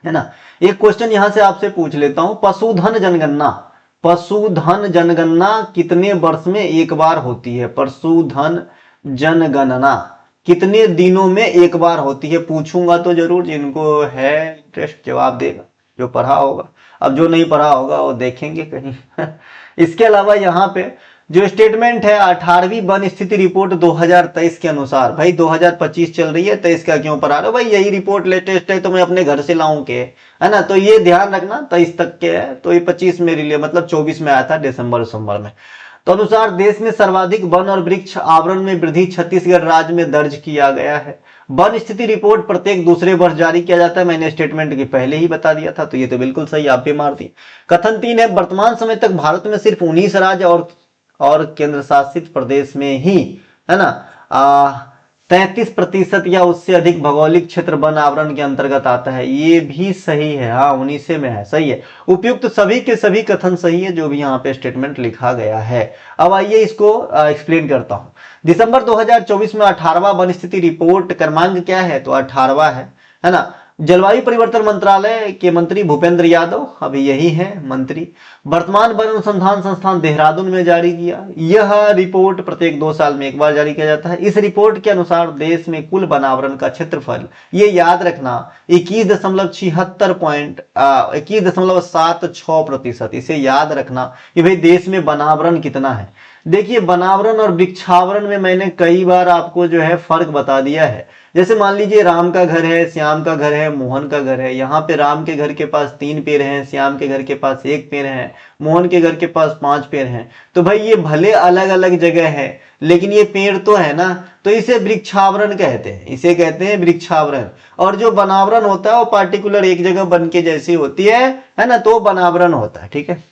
है ना। एक क्वेश्चन यहां से आपसे पूछ लेता हूं, पशुधन जनगणना कितने वर्ष में 1 बार होती है? पशुधन जनगणना कितने दिनों में 1 बार होती है? पूछूंगा तो जरूर, जिनको है इंटरेस्ट जवाब देगा, जो पढ़ा होगा। अब जो नहीं पढ़ा होगा वो देखेंगे कहीं इसके अलावा यहाँ पे जो स्टेटमेंट है 18वीं वन स्थिति रिपोर्ट 2023 के अनुसार, भाई 2025 चल रही है, 23 का क्यों पढ़ा रहे हो भाई, यही रिपोर्ट लेटेस्ट है तो मैं अपने घर से लाऊं के, है ना। तो ये ध्यान रखना 23 तक के है, तो ये 25 मेरे लिए मतलब 24 में आया था दिसंबर में। तो अनुसार देश में सर्वाधिक वन और वृक्ष आवरण में वृद्धि छत्तीसगढ़ राज्य में दर्ज किया गया है। वन स्थिति रिपोर्ट प्रत्येक दूसरे वर्ष जारी किया जाता है, मैंने स्टेटमेंट की पहले ही बता दिया था, तो ये तो बिल्कुल सही, आप भी मार दी। कथन 3 है, वर्तमान समय तक भारत में सिर्फ 19 राज्य और केंद्र शासित प्रदेश में ही, है ना, 33% या उससे अधिक भौगोलिक क्षेत्र वन आवरण के अंतर्गत आता है। ये भी सही है, हाँ 19 में है, सही है। उपयुक्त सभी के सभी कथन सही है जो भी यहाँ पे स्टेटमेंट लिखा गया है। अब आइए इसको एक्सप्लेन करता हूँ। दिसंबर 2024 में 18वां वन स्थिति रिपोर्ट क्रमांक क्या है, तो 18वां है ना। जलवायु परिवर्तन मंत्रालय के मंत्री भूपेंद्र यादव, अभी यही है मंत्री, वर्तमान वन अनुसंधान संस्थान देहरादून में जारी किया। यह रिपोर्ट प्रत्येक 2 साल में एक बार जारी किया जाता है। इस रिपोर्ट के अनुसार देश में कुल वनावरण का क्षेत्रफल, ये याद रखना 21.76%, इसे याद रखना कि भाई देश में वनावरण कितना है। देखिए वनावरण और वृक्षावरण में मैंने कई बार आपको जो है फर्क बता दिया है। जैसे मान लीजिए राम का घर है, श्याम का घर है, मोहन का घर है, यहाँ पे राम के घर के पास 3 पेड़ हैं, श्याम के घर के पास 1 पेड़ है, मोहन के घर के पास 5 पेड़ हैं। तो भाई ये भले अलग अलग जगह है लेकिन ये पेड़ तो है ना, तो इसे वृक्षावरण कहते हैं, इसे कहते हैं वृक्षावरण। और जो वनावरण होता है वो पार्टिकुलर एक जगह बन के जैसी होती है ना, तो वनावरण होता है, ठीक है।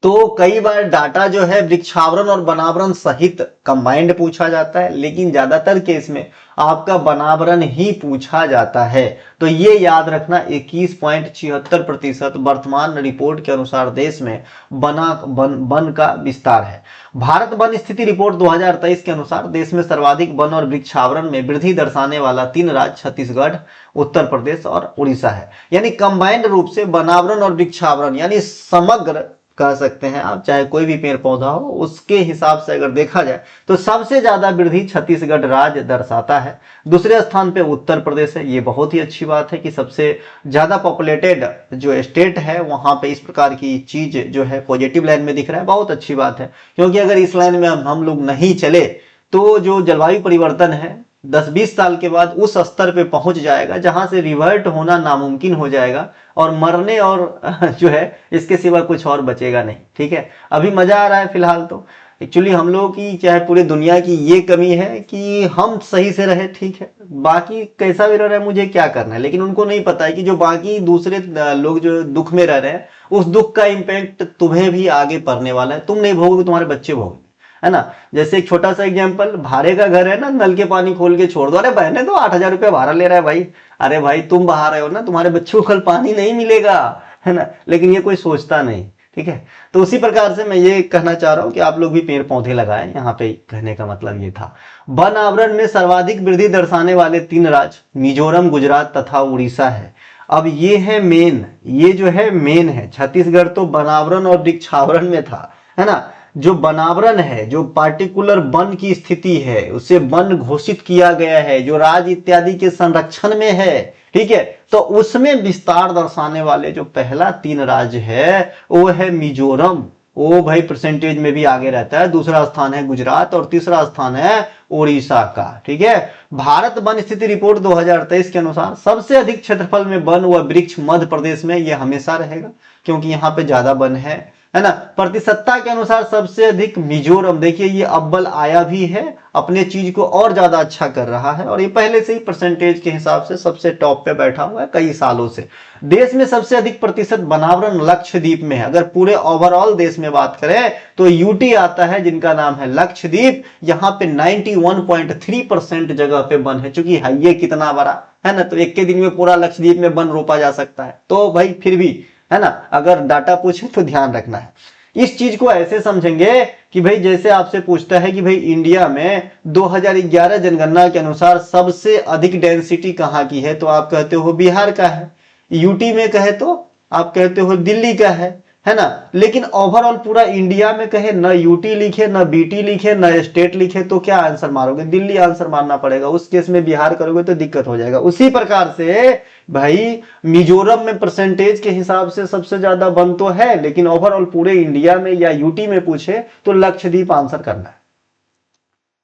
तो कई बार डाटा जो है वृक्षावरण और वनावरण सहित कंबाइंड पूछा जाता है, लेकिन ज्यादातर केस में आपका वनावरण ही पूछा जाता है। तो ये याद रखना 21.76% वर्तमान रिपोर्ट के अनुसार देश में वन का विस्तार है। भारत वन स्थिति रिपोर्ट 2023 के अनुसार देश में सर्वाधिक वन और वृक्षावरण में वृद्धि दर्शाने वाला 3 राज्य छत्तीसगढ़, उत्तर प्रदेश और उड़ीसा है। यानी कंबाइंड रूप से वनावरण और वृक्षावरण यानी समग्र कह सकते हैं आप, चाहे कोई भी पेड़ पौधा हो, उसके हिसाब से अगर देखा जाए तो सबसे ज्यादा वृद्धि छत्तीसगढ़ राज्य दर्शाता है। दूसरे स्थान पे उत्तर प्रदेश है। ये बहुत ही अच्छी बात है कि सबसे ज्यादा पॉपुलेटेड जो स्टेट है वहां पे इस प्रकार की चीज जो है पॉजिटिव लाइन में दिख रहा है, बहुत अच्छी बात है। क्योंकि अगर इस लाइन में हम लोग नहीं चले तो जो जलवायु परिवर्तन है 10-20 साल के बाद उस स्तर पे पहुंच जाएगा जहां से रिवर्ट होना नामुमकिन हो जाएगा और मरने और जो है इसके सिवा कुछ और बचेगा नहीं, ठीक है। अभी मजा आ रहा है फिलहाल। तो एक्चुअली हम लोगों की चाहे पूरी दुनिया की ये कमी है कि हम सही से रहे, ठीक है, बाकी कैसा भी रह रहा है मुझे क्या करना है, लेकिन उनको नहीं पता है कि जो बाकी दूसरे लोग जो दुख में रह रहे हैं उस दुख का इम्पैक्ट तुम्हें भी आगे पड़ने वाला है। तुम नहीं भोगोगे, तुम्हारे बच्चे भोगेंगे, है ना। जैसे एक छोटा सा एग्जांपल, भाड़े का घर है ना, नल के पानी खोल के छोड़ दो, अरे बहने तो 8,000 रुपया भाड़ा ले रहा है भाई, अरे भाई तुम बहा रहे हो ना, तुम्हारे बच्चों को कल पानी नहीं मिलेगा, है ना। लेकिन ये कोई सोचता नहीं, ठीक है। तो उसी प्रकार से मैं ये कहना चाह रहा हूं कि आप लोग भी पेड़ पौधे लगाएं, यहाँ पे कहने का मतलब ये था। वन आवरण में सर्वाधिक वृद्धि दर्शाने वाले 3 राज्य मिजोरम, गुजरात तथा उड़ीसा है। अब ये है मेन, ये जो है मेन है। छत्तीसगढ़ तो वनावरण और वृक्षावरण में था, है ना। जो वनावरण है, जो पार्टिकुलर वन की स्थिति है, उसे वन घोषित किया गया है, जो राज्य इत्यादि के संरक्षण में है, ठीक है। तो उसमें विस्तार दर्शाने वाले जो पहला 3 राज्य है वो है मिजोरम, वो भाई परसेंटेज में भी आगे रहता है। दूसरा स्थान है गुजरात और तीसरा स्थान है उड़ीसा का, ठीक है। भारत वन स्थिति रिपोर्ट 2023 के अनुसार सबसे अधिक क्षेत्रफल में वन व वृक्ष मध्य प्रदेश में, ये हमेशा रहेगा क्योंकि यहाँ पे ज्यादा वन है ना। प्रतिशतता के अनुसार सबसे अधिक मिजोरम, देखिए ये अव्वल आया भी है, अपने चीज को और ज्यादा अच्छा कर रहा है और ये पहले से ही परसेंटेज के हिसाब से सबसे टॉप पे बैठा हुआ है कई सालों से। देश में सबसे अधिक प्रतिशत वनावरण लक्षद्वीप में है। अगर पूरे ओवरऑल देश में बात करें तो यूटी आता है जिनका नाम है लक्षद्वीप, यहाँ पे 91.3% जगह पे वन है। चूंकि है ये कितना बड़ा है ना, तो एक के दिन में पूरा लक्षद्वीप में वन रोपा जा सकता है। तो भाई फिर भी है ना, अगर डाटा पूछे तो ध्यान रखना है। इस चीज को ऐसे समझेंगे कि भाई जैसे आपसे पूछता है कि भाई इंडिया में 2011 जनगणना के अनुसार सबसे अधिक डेंसिटी कहाँ की है, तो आप कहते हो बिहार का है। यूटी में कहे तो आप कहते हो दिल्ली का है है ना। लेकिन ओवरऑल पूरा इंडिया में कहे न यूटी लिखे न बीटी लिखे न स्टेट लिखे तो क्या आंसर मारोगे? दिल्ली आंसर मारना पड़ेगा। उस केस में बिहार करोगे तो दिक्कत हो जाएगा। उसी प्रकार से भाई मिजोरम में परसेंटेज के हिसाब से सबसे ज्यादा वन तो है, लेकिन ओवरऑल पूरे इंडिया में या यूटी में पूछे तो लक्षद्वीप आंसर करना है।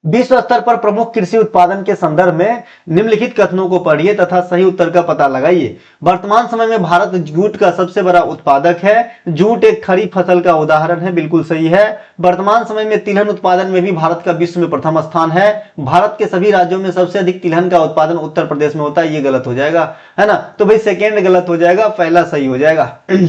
विश्व स्तर पर प्रमुख कृषि उत्पादन के संदर्भ में निम्नलिखित कथनों को पढ़िए तथा सही उत्तर का पता लगाइए। वर्तमान समय में भारत जूट का सबसे बड़ा उत्पादक है। जूट एक खरीफ फसल का उदाहरण है, बिल्कुल सही है। वर्तमान समय में तिलहन उत्पादन में भी भारत का विश्व में प्रथम स्थान है। भारत के सभी राज्यों में सबसे अधिक तिलहन का उत्पादन उत्तर प्रदेश में होता है, ये गलत हो जाएगा, है ना। तो भाई सेकेंड गलत हो जाएगा, पहला सही हो जाएगा, है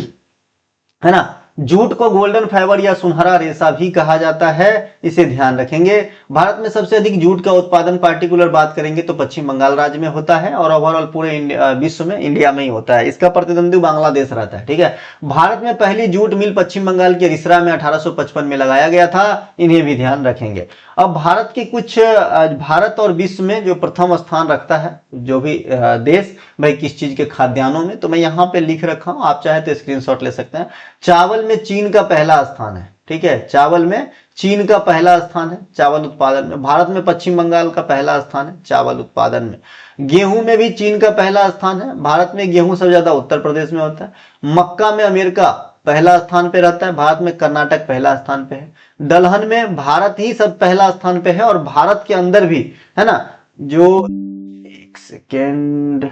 ना। जूट को गोल्डन फाइबर या सुनहरा रेशा भी कहा जाता है, इसे ध्यान रखेंगे। भारत में सबसे अधिक जूट का उत्पादन पार्टिकुलर बात करेंगे तो पश्चिम बंगाल राज्य में होता है और ओवरऑल पूरे विश्व में इंडिया में ही होता है। इसका प्रतिद्वंदी बांग्लादेश रहता है, ठीक है। भारत में पहली जूट मिल पश्चिम बंगाल के रिसरा में 1855 में लगाया गया था, इन्हें भी ध्यान रखेंगे। अब भारत के कुछ भारत और विश्व में जो प्रथम स्थान रखता है जो भी देश भाई किस चीज के खाद्यान्नों में, तो मैं यहाँ पे लिख रखा हूं, आप चाहे तो स्क्रीनशॉट ले सकते हैं। चावल में चीन का पहला स्थान है, ठीक है। चावल में चीन का पहला स्थान है चावल उत्पादन में। भारत में पश्चिम बंगाल का पहला स्थान है चावल उत्पादन में। गेहूं में भी चीन का पहला स्थान है। भारत में गेहूं सबसे ज्यादा उत्तर प्रदेश में होता है। मक्का में अमेरिका पहला स्थान पे रहता है। भारत में कर्नाटक पहला स्थान पे है। दलहन में भारत ही सब पहला स्थान पे है और भारत के अंदर भी, है ना, जो एक सेकेंड,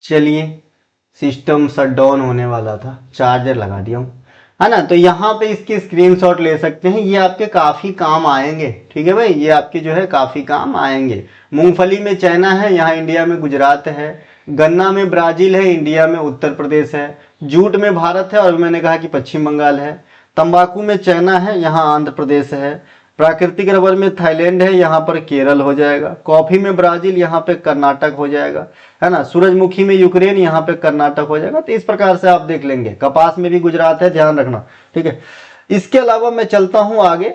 चलिए सिस्टम शट डाउन होने वाला था, चार्जर लगा दिया हूं, है ना। तो यहाँ पे इसके स्क्रीनशॉट ले सकते हैं, ये आपके काफी काम आएंगे, ठीक है भाई, ये आपके जो है काफी काम आएंगे। मूंगफली में चाइना है, यहाँ इंडिया में गुजरात है। गन्ना में ब्राजील है, इंडिया में उत्तर प्रदेश है। जूट में भारत है और मैंने कहा कि पश्चिम बंगाल है। तंबाकू में चाइना है, यहाँ आंध्र प्रदेश है। प्राकृतिक रबर में थाईलैंड है, यहाँ पर केरल हो जाएगा। कॉफी में ब्राजील, यहाँ पे कर्नाटक हो जाएगा, है ना। सूरजमुखी में यूक्रेन, यहाँ पे कर्नाटक हो जाएगा। तो इस प्रकार से आप देख लेंगे। कपास में भी गुजरात है, ध्यान रखना, ठीक है। इसके अलावा मैं चलता हूं आगे।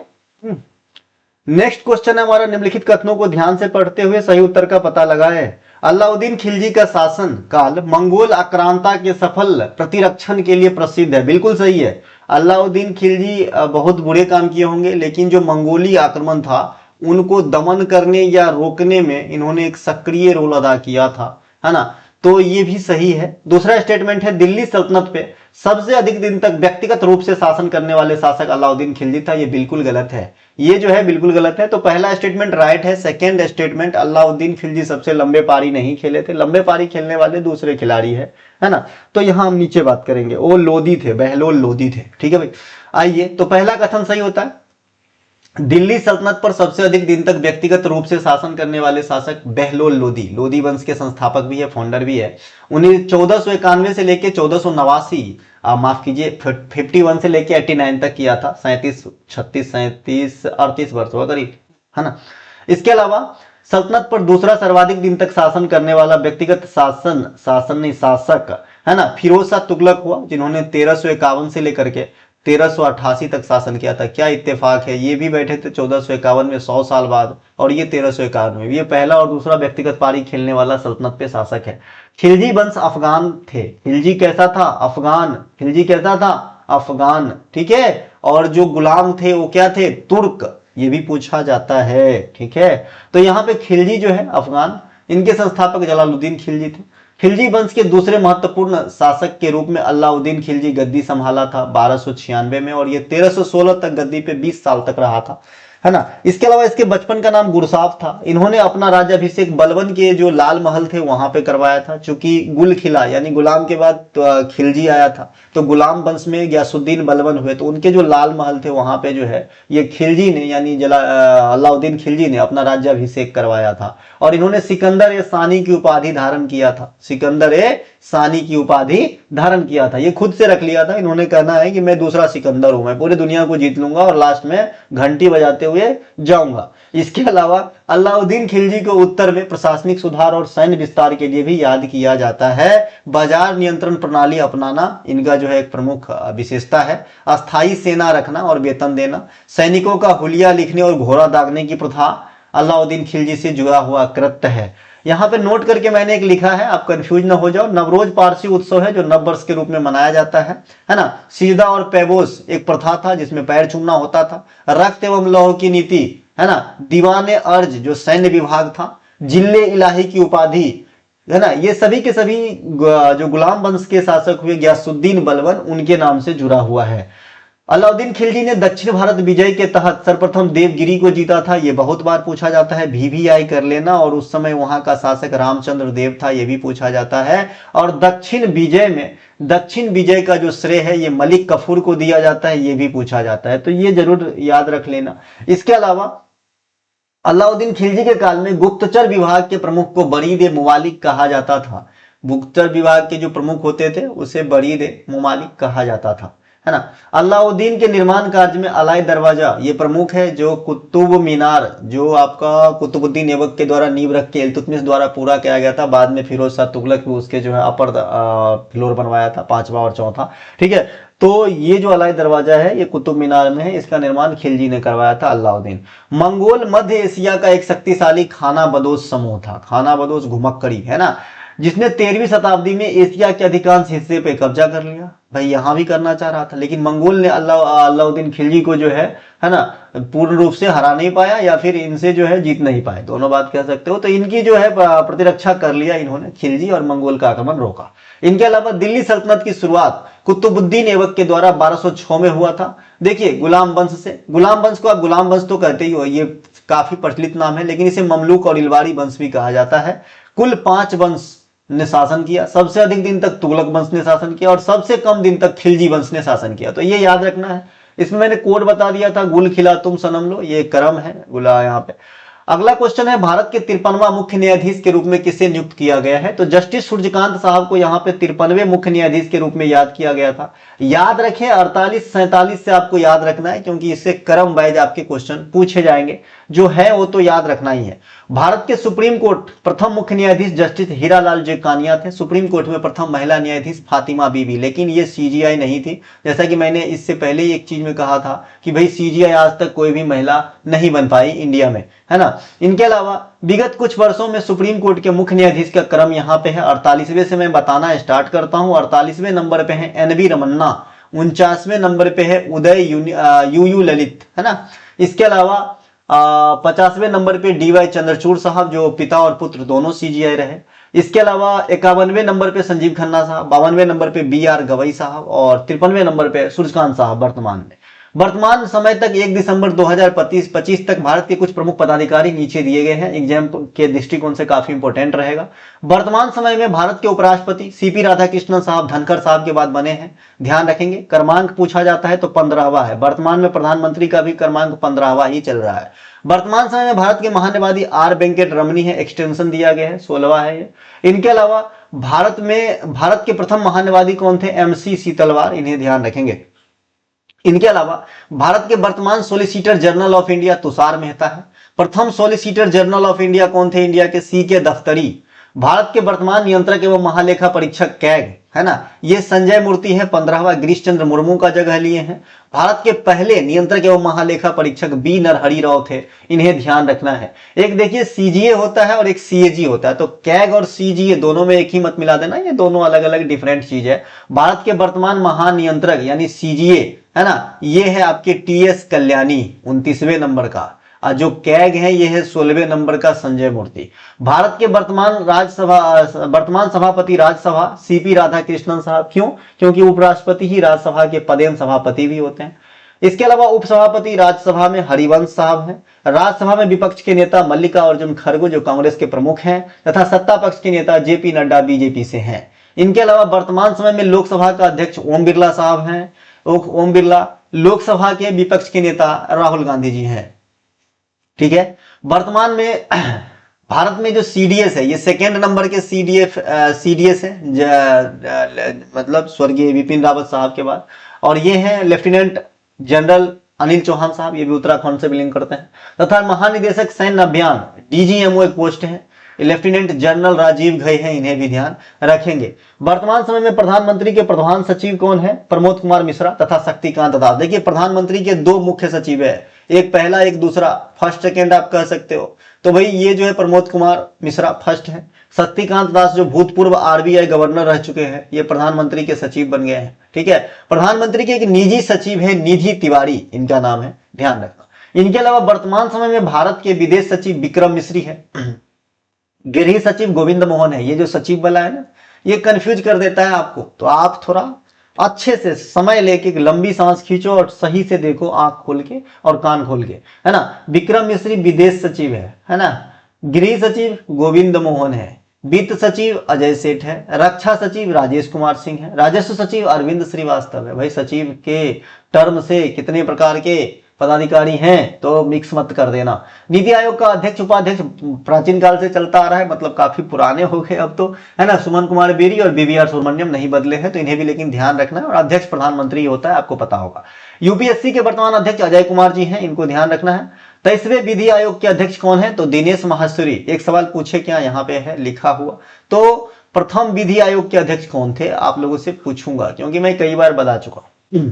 नेक्स्ट क्वेश्चन है हमारा, निम्नलिखित कथनों को ध्यान से पढ़ते हुए सही उत्तर का पता लगाएं। अलाउद्दीन खिलजी का शासन काल मंगोल आक्रांता के सफल प्रतिरक्षण के लिए प्रसिद्ध है, बिल्कुल सही है। अलाउद्दीन खिलजी बहुत बुरे काम किए होंगे, लेकिन जो मंगोली आक्रमण था उनको दमन करने या रोकने में इन्होंने एक सक्रिय रोल अदा किया था, है ना। तो ये भी सही है। दूसरा स्टेटमेंट है, दिल्ली सल्तनत पे सबसे अधिक दिन तक व्यक्तिगत रूप से शासन करने वाले शासक अलाउद्दीन खिलजी था, ये बिल्कुल गलत है। ये जो है बिल्कुल गलत है। तो पहला स्टेटमेंट राइट है। सेकंड स्टेटमेंट, अलाउद्दीन खिलजी सबसे लंबे पारी नहीं खेले थे, लंबे पारी खेलने वाले दूसरे खिलाड़ी है ना। तो यहां हम नीचे बात करेंगे, वो लोदी थे, बहलोल लोदी थे, ठीक है भाई। आइए, तो पहला कथन सही होता है। दिल्ली सल्तनत पर सबसे अधिक दिन तक व्यक्तिगत रूप से शासन करने वाले शासक बहलोल लोदी, लोदी वंश के संस्थापक भी है, फाउंडर भी है। उन्हें 1491 से लेके 1489, माफ कीजिए 51 से लेके 89 तक किया था। 38 वर्ष हुआ करीब, है ना। इसके अलावा सल्तनत पर दूसरा सर्वाधिक दिन तक शासन करने वाला व्यक्तिगत शासक, है ना, फिरोज शाह तुगलक हुआ, जिन्होंने 1351 से लेकर के 1388 तक शासन किया था। क्या इत्तेफाक है, ये भी बैठे थे 1451 में 100 साल बाद, और ये 1351 में। ये पहला और दूसरा व्यक्तिगत पारी खेलने वाला सल्तनत पे शासक है। खिलजी वंश अफगान थे। खिलजी कैसा था? अफगान। खिलजी कैसा था? अफगान, ठीक है। और जो गुलाम थे वो क्या थे? तुर्क, ये भी पूछा जाता है, ठीक है। तो यहाँ पे खिलजी जो है अफगान, इनके संस्थापक जलालुद्दीन खिलजी थे। खिलजी वंश के दूसरे महत्वपूर्ण शासक के रूप में अलाउद्दीन खिलजी गद्दी संभाला था 1296 में, और ये 1316 तक गद्दी पे 20 साल तक रहा था, है ना। इसके अलावा इसके बचपन का नाम गुरसाफ था। इन्होंने अपना राज्याभिषेक बलबन के जो लाल महल थे वहां पे करवाया था, चूंकि गुल खिला यानी गुलाम के बाद तो खिलजी आया था, तो गुलाम वंश में गयासुद्दीन बलबन हुए, तो उनके जो लाल महल थे वहां पे जो है ये खिलजी ने यानी अलाउद्दीन खिलजी ने अपना राज्याभिषेक करवाया था। और इन्होंने सिकंदर ए सानी की उपाधि धारण किया था। सिकंदर ए सानी की उपाधि धारण किया था, ये खुद से रख लिया था। इन्होंने कहना है कि मैं दूसरा सिकंदर हूं, मैं पूरी दुनिया को जीत लूंगा और लास्ट में घंटी बजाते हुए जाऊंगा। इसके अलावा अलाउद्दीन खिलजी को उत्तर में प्रशासनिक सुधार और सैन्य विस्तार के लिए भी याद किया जाता है। बाजार नियंत्रण प्रणाली अपनाना इनका जो है एक प्रमुख विशेषता है। अस्थायी सेना रखना और वेतन देना, सैनिकों का हुलिया लिखने और घोड़ा दागने की प्रथा अलाउद्दीन खिलजी से जुड़ा हुआ कृत्य है। यहाँ पे नोट करके मैंने एक लिखा है, आप कंफ्यूज ना हो जाओ। नवरोज पारसी उत्सव है जो नव वर्ष के रूप में मनाया जाता है ना। सीजदा और पैबोस एक प्रथा था जिसमें पैर चूमना होता था। रक्त एवं लौह की नीति, है ना। दीवाने अर्ज जो सैन्य विभाग था। जिले इलाही की उपाधि, है ना, ये सभी के सभी जो गुलाम वंश के शासक हुए गयासुद्दीन बलबन, उनके नाम से जुड़ा हुआ है। अलाउद्दीन खिलजी ने दक्षिण भारत विजय के तहत सर्वप्रथम देवगिरी को जीता था, ये बहुत बार पूछा जाता है, VVI कर लेना। और उस समय वहां का शासक रामचंद्र देव था, ये भी पूछा जाता है। और दक्षिण विजय का जो श्रेय है ये मलिक कफूर को दिया जाता है, ये भी पूछा जाता है, तो ये जरूर याद रख लेना। इसके अलावा अलाउद्दीन खिलजी के काल में गुप्तचर विभाग के प्रमुख को बरीद ए मुमालिक कहा जाता था। गुप्तचर विभाग के जो प्रमुख होते थे उसे बरीद ए मुमालिक कहा जाता था, है ना। अलाउद्दीन के निर्माण कार्य में अलाई दरवाजा ये प्रमुख है, जो कुतुब मीनार जो आपका कुतुबुद्दीन ऐबक के द्वारा नींव रख के इल्तुतमिश द्वारा पूरा किया गया था। बाद में फिरोज शाह तुगलक भी उसके जो है अपर फ्लोर बनवाया था, 5वां और 4था, ठीक है। तो ये जो अलाई दरवाजा है ये कुतुब मीनार में है, इसका निर्माण खिलजी ने करवाया था, अलाउद्दीन। मंगोल मध्य एशिया का एक शक्तिशाली खाना बदोश समूह था, खाना बदोश घुमक्कड़ी, है ना, जिसने 13वीं शताब्दी में एशिया के अधिकांश हिस्से पे कब्जा कर लिया। भाई यहां भी करना चाह रहा था, लेकिन मंगोल ने अलाउद्दीन खिलजी को जो है ना, पूर्ण रूप से हरा नहीं पाया या फिर इनसे जो है जीत नहीं पाए, दोनों बात कह सकते हो। तो इनकी जो है प्रतिरक्षा कर लिया इन्होंने, खिलजी, और मंगोल का आक्रमण रोका। इनके अलावा दिल्ली सल्तनत की शुरुआत कुतुबुद्दीन ऐबक के द्वारा 1206 में हुआ था। देखिए गुलाम वंश से, गुलाम वंश को आप गुलाम वंश तो कहते ही हो, ये काफी प्रचलित नाम है, लेकिन इसे ममलूक और इलवारी वंश भी कहा जाता है। कुल 5 वंश ने शासन किया, सबसे अधिक दिन तक तुगलक वंश ने शासन किया और सबसे कम दिन तक खिलजी वंश ने शासन किया, तो ये याद रखना है। इसमें मैंने कोड बता दिया था, गुल खिला तुम सनम लो, ये क्रम है गुला यहाँ पे। अगला क्वेश्चन है, भारत के 53वां मुख्य न्यायाधीश के रूप में किसे नियुक्त किया गया है? तो जस्टिस सूर्यकांत साहब को यहाँ पे 53वें मुख्य न्यायाधीश के रूप में याद किया गया था। याद रखें 48 47 से आपको याद रखना है, क्योंकि इससे क्रम वाइज आपके क्वेश्चन पूछे जाएंगे, जो है वो तो याद रखना ही है। भारत के सुप्रीम कोर्ट प्रथम मुख्य न्यायाधीश जस्टिस हीरालाल जेकानिया थे। सुप्रीम कोर्ट में प्रथम महिला न्यायाधीश फातिमा बीबी, लेकिन ये CGI नहीं थी। जैसा कि मैंने इससे पहले ही एक चीज में कहा था कि भाई CGI आज तक कोई भी महिला नहीं बन पाई इंडिया में, है ना। इनके अलावा विगत कुछ वर्षों में सुप्रीम कोर्ट के मुख्य न्यायाधीश का क्रम यहाँ पे है। 48वें से मैं बताना स्टार्ट करता हूँ। 48वें नंबर पे है NV रमन्ना, 49वें नंबर पे है उदय UU ललित, है ना। इसके अलावा 50वें नंबर पे DY चंद्रचूड़ साहब, जो पिता और पुत्र दोनों CGI रहे। इसके अलावा 51वें नंबर पे संजीव खन्ना साहब, 52वें नंबर पे BR गवई साहब और 53वें नंबर पे सूर्यकांत साहब। वर्तमान समय तक 1 दिसंबर 2025 तक भारत के कुछ प्रमुख पदाधिकारी नीचे दिए गए हैं, एग्जाम के दृष्टिकोण से काफी इंपॉर्टेंट रहेगा। वर्तमान समय में भारत के उपराष्ट्रपति CP राधाकृष्णन साहब धनखड़ साहब के बाद बने हैं, ध्यान रखेंगे। क्रमांक पूछा जाता है तो 15वां है। वर्तमान में प्रधानमंत्री का भी क्रमांक 15वां ही चल रहा है। वर्तमान समय में भारत के महान्यायवादी R वेंकट रमनी है, एक्सटेंशन दिया गया है, 16वां है ये। इनके अलावा भारत के प्रथम महान्यायवादी कौन थे? MC सीतलवार, इन्हें ध्यान रखेंगे। इनके अलावा भारत के वर्तमान solicitor general of India Tushar Mehta है। प्रथम सोलिसिटर जनरल ऑफ इंडिया कौन थे इंडिया के? CK दफ्तरी। भारत के वर्तमान नियंत्रक एवं महालेखा परीक्षक कैग, है ना, ये संजय मूर्ति है, 15वां। गिरीश चंद्र मुर्मू का जगह लिए हैं। भारत के पहले नियंत्रक एवं महालेखा परीक्षक B नरहरि राव थे, इन्हें ध्यान रखना है। एक देखिए CGA होता है और एक CAG होता है, तो कैग और CGA दोनों में एक ही मत मिला देना, ये दोनों अलग अलग डिफरेंट चीज है। भारत के वर्तमान महानियंत्रक यानी CGA, है ना, ये है आपके TS कल्याणी, 29वें नंबर का। जो कैग है ये है 16वें नंबर का संजय मूर्ति। भारत के वर्तमान सभापति राज्यसभा CP राधाकृष्णन साहब। क्यों? क्योंकि उपराष्ट्रपति ही राज्यसभा के पदेन सभापति भी होते हैं। इसके अलावा उपसभापति राज्यसभा में हरिवंश साहब हैं। राज्यसभा में विपक्ष के नेता मल्लिकार्जुन खड़गे, जो कांग्रेस के प्रमुख हैं, तथा सत्ता पक्ष के नेता JP नड्डा BJP से हैं। इनके अलावा वर्तमान समय में लोकसभा का अध्यक्ष ओम बिरला साहब हैं। ओम बिरला। लोकसभा के विपक्ष के नेता राहुल गांधी जी हैं, ठीक है। वर्तमान में भारत में जो CDS है, ये सेकेंड नंबर के CDS है, मतलब स्वर्गीय विपिन रावत साहब के बाद। और ये हैं लेफ्टिनेंट जनरल अनिल चौहान साहब, ये भी उत्तराखंड से बिलोंग करते हैं। तथा महानिदेशक सैन्य अभियान DGMO एक पोस्ट है, लेफ्टिनेंट जनरल राजीव घई हैं, इन्हें भी ध्यान रखेंगे। वर्तमान समय में प्रधानमंत्री के प्रधान सचिव कौन है? प्रमोद कुमार मिश्रा तथा शक्तिकांत दास। देखिए प्रधानमंत्री के 2 मुख्य सचिव है, एक पहला एक दूसरा, फर्स्ट सेकेंड आप कह सकते हो। तो भाई ये जो है प्रमोद कुमार मिश्रा फर्स्ट है। शक्तिकांत दास जो भूतपूर्व आरबीआई गवर्नर रह चुके हैं, ये प्रधानमंत्री के सचिव बन गए हैं। ठीक है, प्रधानमंत्री के एक निजी सचिव है निधि तिवारी, इनका नाम है, ध्यान रखना। इनके अलावा वर्तमान समय में भारत के विदेश सचिव विक्रम मिश्री है। गृह सचिव गोविंद मोहन है। ये जो सचिव वाला है ना, ये कंफ्यूज कर देता है आपको, तो आप थोड़ा अच्छे से समय लेके लंबी सांस खींचो और सही से देखो, आंख खोल के और कान खोल के, है ना। विक्रम मिश्री विदेश सचिव है ना। गृह सचिव गोविंद मोहन है। वित्त सचिव अजय सेठ है। रक्षा सचिव राजेश कुमार सिंह है। राजस्व सचिव अरविंद श्रीवास्तव है। भाई सचिव के टर्म से कितने प्रकार के पदाधिकारी हैं तो मिक्स मत कर देना। नीति आयोग का अध्यक्ष उपाध्यक्ष प्राचीन काल से चलता आ रहा है, मतलब काफी पुराने हो गए अब तो, है ना। सुमन कुमार बेरी और बीवीआर सुब्रमण्यम नहीं बदले हैं, तो इन्हें भी लेकिन ध्यान रखना है। और अध्यक्ष प्रधानमंत्री होता है, आपको पता होगा। यूपीएससी के वर्तमान अध्यक्ष अजय कुमार जी हैं, इनको ध्यान रखना है। 23वें विधि आयोग के अध्यक्ष कौन है, तो दिनेश माहेश्वरी। एक सवाल पूछे क्या, यहाँ पे है लिखा हुआ। तो प्रथम विधि आयोग के अध्यक्ष कौन थे, आप लोगों से पूछूंगा क्योंकि मैं कई बार बता चुका हूं।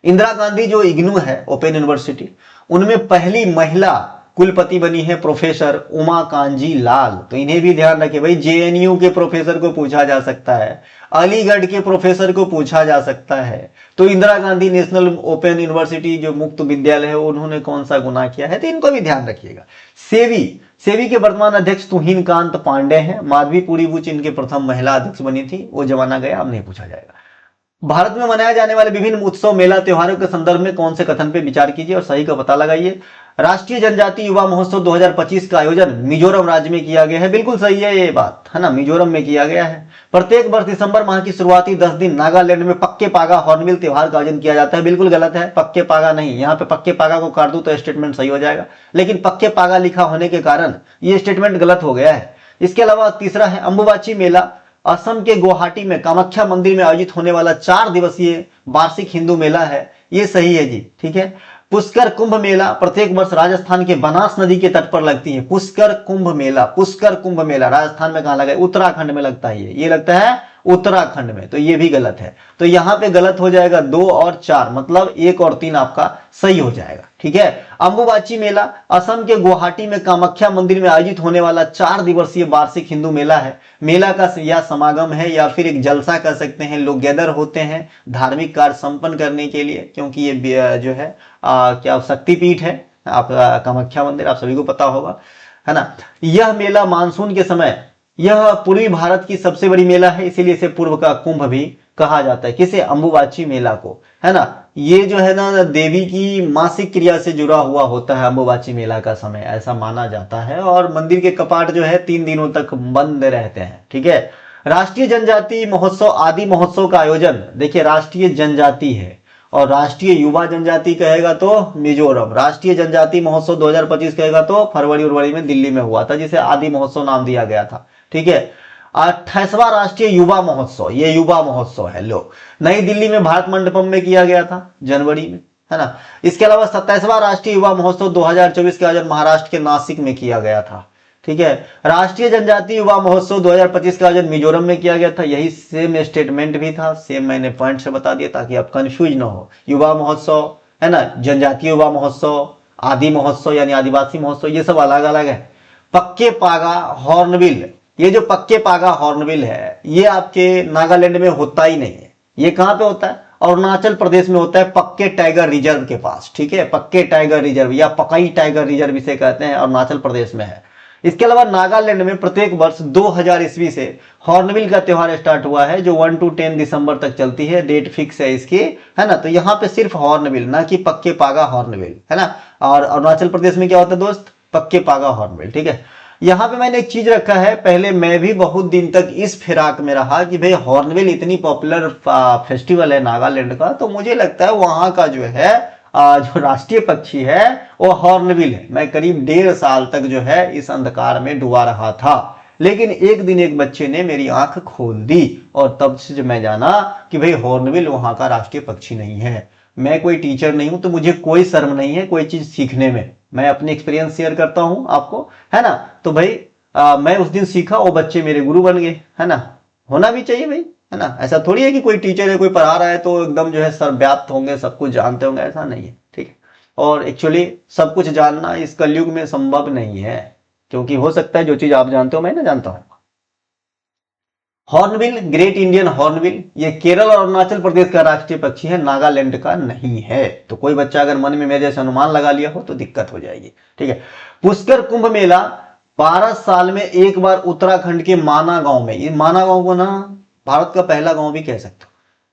इंदिरा गांधी जो इग्नू है ओपन यूनिवर्सिटी, उनमें पहली महिला कुलपति बनी है प्रोफेसर उमा कांजी लाल। तो इन्हें भी ध्यान रखें भाई, जेएनयू के प्रोफेसर को पूछा जा सकता है, अलीगढ़ के प्रोफेसर को पूछा जा सकता है। तो Indira Gandhi national open university जो मुक्त विद्यालय है, उन्होंने कौन सा गुनाह किया है, तो इनको भी ध्यान रखिएगा। सेवी के वर्तमान अध्यक्ष तुहिन कांत पांडे हैं। माधवी पुरी बुच इनके प्रथम महिला अध्यक्ष बनी थी, वो जमाना गया, अब नहीं पूछा जाएगा। भारत में मनाए जाने वाले विभिन्न उत्सव मेला त्योहारों के संदर्भ में कौन से कथन पे विचार कीजिए और सही का पता लगाइए। राष्ट्रीय जनजातीय युवा महोत्सव 2025 का आयोजन मिजोरम राज्य में किया गया है। बिल्कुल सही है ये बात, है ना, मिजोरम में किया गया है। प्रत्येक वर्ष दिसंबर माह की शुरुआती 10 दिन नागालैंड में पक्के पागा हॉर्नबिल त्योहार का आयोजन किया जाता है। बिल्कुल गलत है, पक्के पागा नहीं। यहाँ पे पक्के पागा को काट दूं तो स्टेटमेंट सही हो जाएगा, लेकिन पक्के पागा लिखा होने के कारण ये स्टेटमेंट गलत हो गया है। इसके अलावा तीसरा है अंबुबाची मेला, असम के गुवाहाटी में कामाख्या मंदिर में आयोजित होने वाला 4 दिवसीय वार्षिक हिंदू मेला है। ये सही है जी, ठीक है। पुष्कर कुंभ मेला प्रत्येक वर्ष राजस्थान के बनास नदी के तट पर लगती है। पुष्कर कुंभ मेला राजस्थान में कहां लगा है, उत्तराखंड में लगता है। ये लगता है उत्तराखंड में, तो ये भी गलत है। तो यहां पे गलत हो जाएगा 2 और 4, मतलब 1 और 3 आपका सही हो जाएगा, ठीक है। अंबुबाची मेला असम के गुवाहाटी में कामाख्या मंदिर में आयोजित होने वाला 4 दिवसीय वार्षिक हिंदू मेला है। मेला का या समागम है या फिर एक जलसा कह सकते हैं। लोग गैदर होते हैं धार्मिक कार्य संपन्न करने के लिए, क्योंकि ये जो है क्या शक्तिपीठ है आपका कामाख्या मंदिर, आप सभी को पता होगा, है ना। यह मेला मानसून के समय, यह पूर्वी भारत की सबसे बड़ी मेला है, इसीलिए इसे पूर्व का कुंभ भी कहा जाता है। किसे, अंबुबाची मेला को, है ना। ये जो है ना देवी की मासिक क्रिया से जुड़ा हुआ होता है अंबुबाची मेला का समय, ऐसा माना जाता है। और मंदिर के कपाट जो है 3 दिनों तक बंद रहते हैं, ठीक है। राष्ट्रीय जनजाति महोत्सव आदि महोत्सव का आयोजन, देखिए राष्ट्रीय जनजाति है और राष्ट्रीय युवा जनजाति कहेगा तो मिजोरम, राष्ट्रीय जनजाति महोत्सव 2025 कहेगा तो फरवरी में दिल्ली में हुआ था, जिसे आदि महोत्सव नाम दिया गया था, ठीक है। 28वां राष्ट्रीय युवा महोत्सव, ये युवा महोत्सव है, लो नई दिल्ली में भारत मंडपम में किया गया था जनवरी में, है ना। इसके अलावा 27वां राष्ट्रीय युवा महोत्सव 2024 का आयोजन महाराष्ट्र के नासिक में किया गया था, ठीक है। राष्ट्रीय जनजातीय युवा महोत्सव 2025 का आयोजन मिजोरम में किया गया था। यही सेम स्टेटमेंट भी था, सेम मैंने पॉइंट से बता दिया ताकि आप कंफ्यूज ना हो। युवा महोत्सव, है ना, जनजातीय युवा महोत्सव, आदि महोत्सव यानी आदिवासी महोत्सव, ये सब अलग अलग है। पक्के पागा हॉर्नबिल, ये जो पक्के पागा हॉर्नबिल है ये आपके नागालैंड में होता ही नहीं है। ये कहां पे होता है, अरुणाचल प्रदेश में होता है, पक्के टाइगर रिजर्व के पास, ठीक है। पक्के टाइगर रिजर्व या पकई टाइगर रिजर्व इसे कहते हैं, अरुणाचल प्रदेश में है। इसके अलावा नागालैंड में प्रत्येक वर्ष 2000 ईस्वी से हॉर्नबिल का त्योहार स्टार्ट हुआ है, जो 1 to 10 दिसंबर तक चलती है। डेट फिक्स है इसकी, है ना। तो यहाँ पे सिर्फ हॉर्नबिल, ना कि पक्के पागा हॉर्नबिल, है ना। और अरुणाचल प्रदेश में क्या होता है दोस्त, पक्के पागा हॉर्नबिल, ठीक है। यहाँ पे मैंने एक चीज रखा है, पहले मैं भी बहुत दिन तक इस फिराक में रहा कि भाई हॉर्नबिल इतनी पॉपुलर फेस्टिवल है नागालैंड का, तो मुझे लगता है वहां का जो है जो राष्ट्रीय पक्षी है वो हॉर्नबिल है। मैं करीब 1.5 साल तक जो है इस अंधकार में डूबा रहा था, लेकिन एक दिन एक बच्चे ने मेरी आंख खोल दी और तब से जब मैं जाना कि भाई हॉर्नबिल वहां का राष्ट्रीय पक्षी नहीं है। मैं कोई टीचर नहीं हूं तो मुझे कोई शर्म नहीं है कोई चीज सीखने में, मैं अपनी एक्सपीरियंस शेयर करता हूं आपको, है ना। तो भाई मैं उस दिन सीखा, वो बच्चे मेरे गुरु बन गए, है ना। होना भी चाहिए भाई, है ना। ऐसा थोड़ी है कि कोई टीचर है कोई पढ़ा रहा है तो एकदम जो है सर्वव्याप्त होंगे, सब कुछ जानते होंगे, ऐसा नहीं है, ठीक है। और एक्चुअली सब कुछ जानना इस कलयुग में संभव नहीं है, क्योंकि हो सकता है जो चीज आप जानते हो मैं ना जानता हूं। हॉर्नबिल, ग्रेट इंडियन हॉर्नबिल, ये केरल और अरुणाचल प्रदेश का राष्ट्रीय पक्षी है, नागालैंड का नहीं है। तो कोई बच्चा अगर मन में मेरे जैसे अनुमान लगा लिया हो तो दिक्कत हो जाएगी, ठीक है। पुष्कर कुंभ मेला 12 साल में एक बार उत्तराखंड के माना गांव में, ये माना गांव को ना भारत का पहला गांव भी कह सकते हो।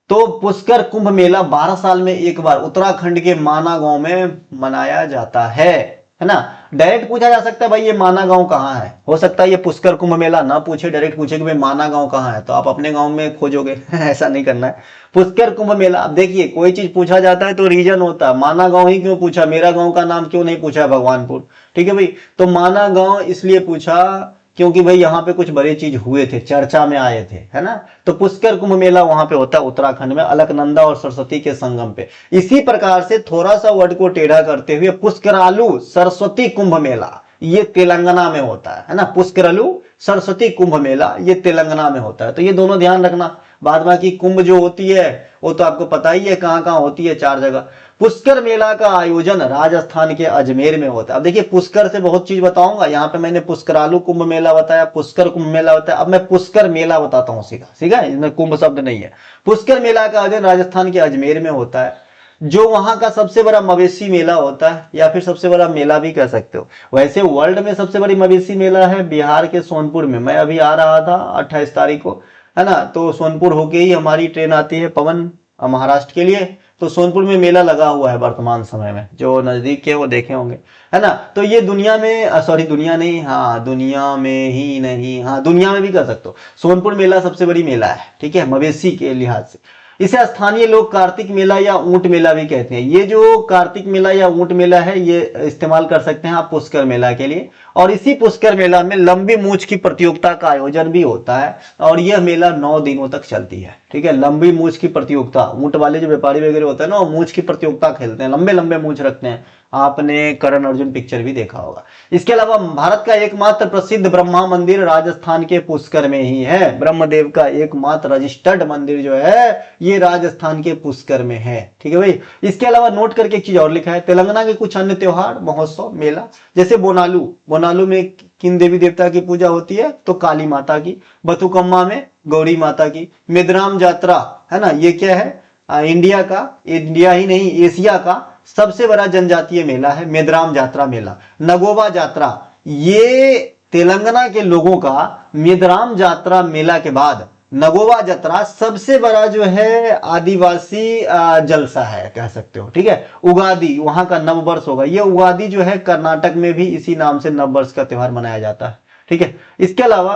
तो पुष्कर कुंभ मेला 12 साल में एक बार उत्तराखंड के माना गांव में मनाया जाता है ना। डायरेक्ट पूछा जा सकता है भाई ये माना गांव कहाँ है, हो सकता है ये पुष्कर कुंभ मेला ना पूछे, डायरेक्ट पूछे कि भाई माना गांव कहाँ है, तो आप अपने गांव में खोजोगे ऐसा नहीं करना है। पुष्कर कुंभ मेला, अब देखिए कोई चीज पूछा जाता है तो रीजन होता है, माना गांव ही क्यों पूछा, मेरा गांव का नाम क्यों नहीं पूछा भगवानपुर, ठीक है भाई। तो माना गांव इसलिए पूछा क्योंकि भाई यहाँ पे कुछ बड़े चीज हुए थे, चर्चा में आए थे, है ना। तो पुष्कर कुंभ मेला वहां पे होता है उत्तराखंड में, अलकनंदा और सरस्वती के संगम पे। इसी प्रकार से थोड़ा सा वर्ड को टेढ़ा करते हुए पुष्करालु सरस्वती कुंभ मेला ये तेलंगाना में होता है ना। पुष्करालु सरस्वती कुंभ मेला ये तेलंगाना में होता है, तो ये दोनों ध्यान रखना। बाद बाकी कुंभ जो होती है वो तो आपको पता ही है कहाँ कहाँ होती है, 4 जगह। पुष्कर मेला का आयोजन राजस्थान के अजमेर में होता है। अब देखिए पुष्कर से बहुत चीज बताऊंगा, यहाँ पे मैंने पुष्करालु कुंभ मेला बताया, पुष्कर कुंभ मेला बताया, अब मैं पुष्कर मेला बताता हूँ सीधा, ठीक है, इसमें कुंभ शब्द नहीं है। पुष्कर मेला का आयोजन राजस्थान के अजमेर में होता है, जो वहां का सबसे बड़ा मवेशी मेला होता है, या फिर सबसे बड़ा मेला भी कह सकते हो। वैसे वर्ल्ड में सबसे बड़ी मवेशी मेला है बिहार के सोनपुर में। मैं अभी आ रहा था 28 तारीख को, है ना, तो सोनपुर होके ही हमारी ट्रेन आती है पवन महाराष्ट्र के लिए, तो सोनपुर में मेला लगा हुआ है वर्तमान समय में, जो नजदीक के वो देखे होंगे, है ना। तो ये दुनिया में सॉरी दुनिया नहीं, हाँ दुनिया में ही नहीं, हाँ दुनिया में भी कह सकते हो, सोनपुर मेला सबसे बड़ी मेला है, ठीक है, मवेशी के लिहाज से। इसे स्थानीय लोग कार्तिक मेला या ऊंट मेला भी कहते हैं। ये जो कार्तिक मेला या ऊंट मेला है ये इस्तेमाल कर सकते हैं आप पुष्कर मेला के लिए। और इसी पुष्कर मेला में लंबी मूंछ की प्रतियोगिता का आयोजन भी होता है, और यह मेला 9 दिनों तक चलती है, ठीक है। लंबी मूंछ की प्रतियोगिता, ऊंट वाले जो व्यापारी वगैरह होते हैं ना, वो मूंछ की प्रतियोगिता खेलते हैं, लंबे लंबे मूंछ रखते हैं। आपने करण अर्जुन पिक्चर भी देखा होगा। इसके अलावा भारत का एकमात्र प्रसिद्ध ब्रह्मा मंदिर राजस्थान के पुष्कर में ही है। ब्रह्मदेव का एकमात्र रजिस्टर्ड मंदिर जो है ये राजस्थान के पुष्कर में है, ठीक है भाई। इसके अलावा नोट करके एक चीज और लिखा है, तेलंगाना के कुछ अन्य त्योहार महोत्सव मेला, जैसे बोनालू, बोनालू में किन देवी देवता की पूजा होती है, तो काली माता की। बथुकम्मा में गौरी माता की। मेदराम यात्रा, है ना, ये क्या है, इंडिया का, इंडिया ही नहीं एशिया का सबसे बड़ा जनजातीय मेला है मेदराम यात्रा मेला। नगोबा यात्रा, ये तेलंगाना के लोगों का मेदराम यात्रा मेला के बाद नगोबा यात्रा सबसे बड़ा जो है आदिवासी जलसा है कह सकते हो, ठीक है। उगादी वहां का नव वर्ष होगा, ये उगादी जो है कर्नाटक में भी इसी नाम से नव वर्ष का त्योहार मनाया जाता है, ठीक है। इसके अलावा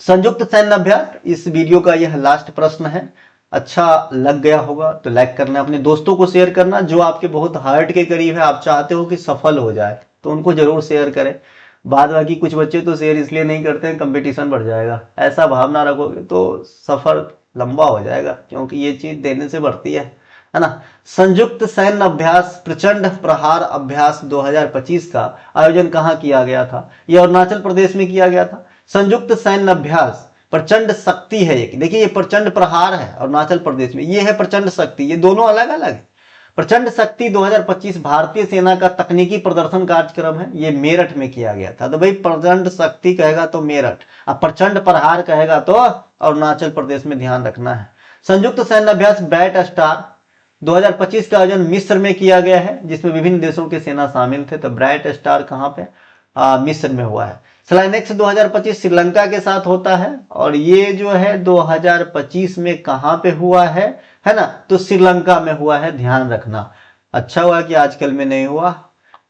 संयुक्त सैन्य अभ्यास, इस वीडियो का यह लास्ट प्रश्न है। अच्छा लग गया होगा तो लाइक करना, अपने दोस्तों को शेयर करना, जो आपके बहुत हार्ट के करीब है, आप चाहते हो कि सफल हो जाए तो उनको जरूर शेयर करें। बाद बाकी कुछ बच्चे तो शेयर इसलिए नहीं करते हैं कंपटीशन बढ़ जाएगा, ऐसा भावना रखोगे तो सफर लंबा हो जाएगा, क्योंकि ये चीज देने से बढ़ती है ना। संयुक्त सैन्य अभ्यास प्रचंड प्रहार अभ्यास 2025 का आयोजन कहाँ किया गया था, यह अरुणाचल प्रदेश में किया गया था। संयुक्त सैन्य अभ्यास प्रचंड शक्ति है, ये देखिए, ये प्रचंड प्रहार है अरुणाचल प्रदेश में, ये है प्रचंड शक्ति, ये दोनों अलग अलग है। प्रचंड शक्ति 2025 भारतीय सेना का तकनीकी प्रदर्शन कार्यक्रम है, ये मेरठ में किया गया था। तो भाई प्रचंड शक्ति कहेगा तो मेरठ, अब प्रचंड प्रहार कहेगा तो अरुणाचल प्रदेश में, ध्यान रखना है। संयुक्त सैन्य अभ्यास ब्राइट स्टार 2025 का आयोजन मिस्र में किया गया है, जिसमें विभिन्न देशों के सेना शामिल थे। तो ब्राइट स्टार कहाँ पे, मिस्र में हुआ है। स्लाइनेक्स 2025 श्रीलंका के साथ होता है, और ये जो है 2025 में कहां पे हुआ है ना, तो श्रीलंका में हुआ है, ध्यान रखना। अच्छा हुआ कि आजकल में नहीं हुआ।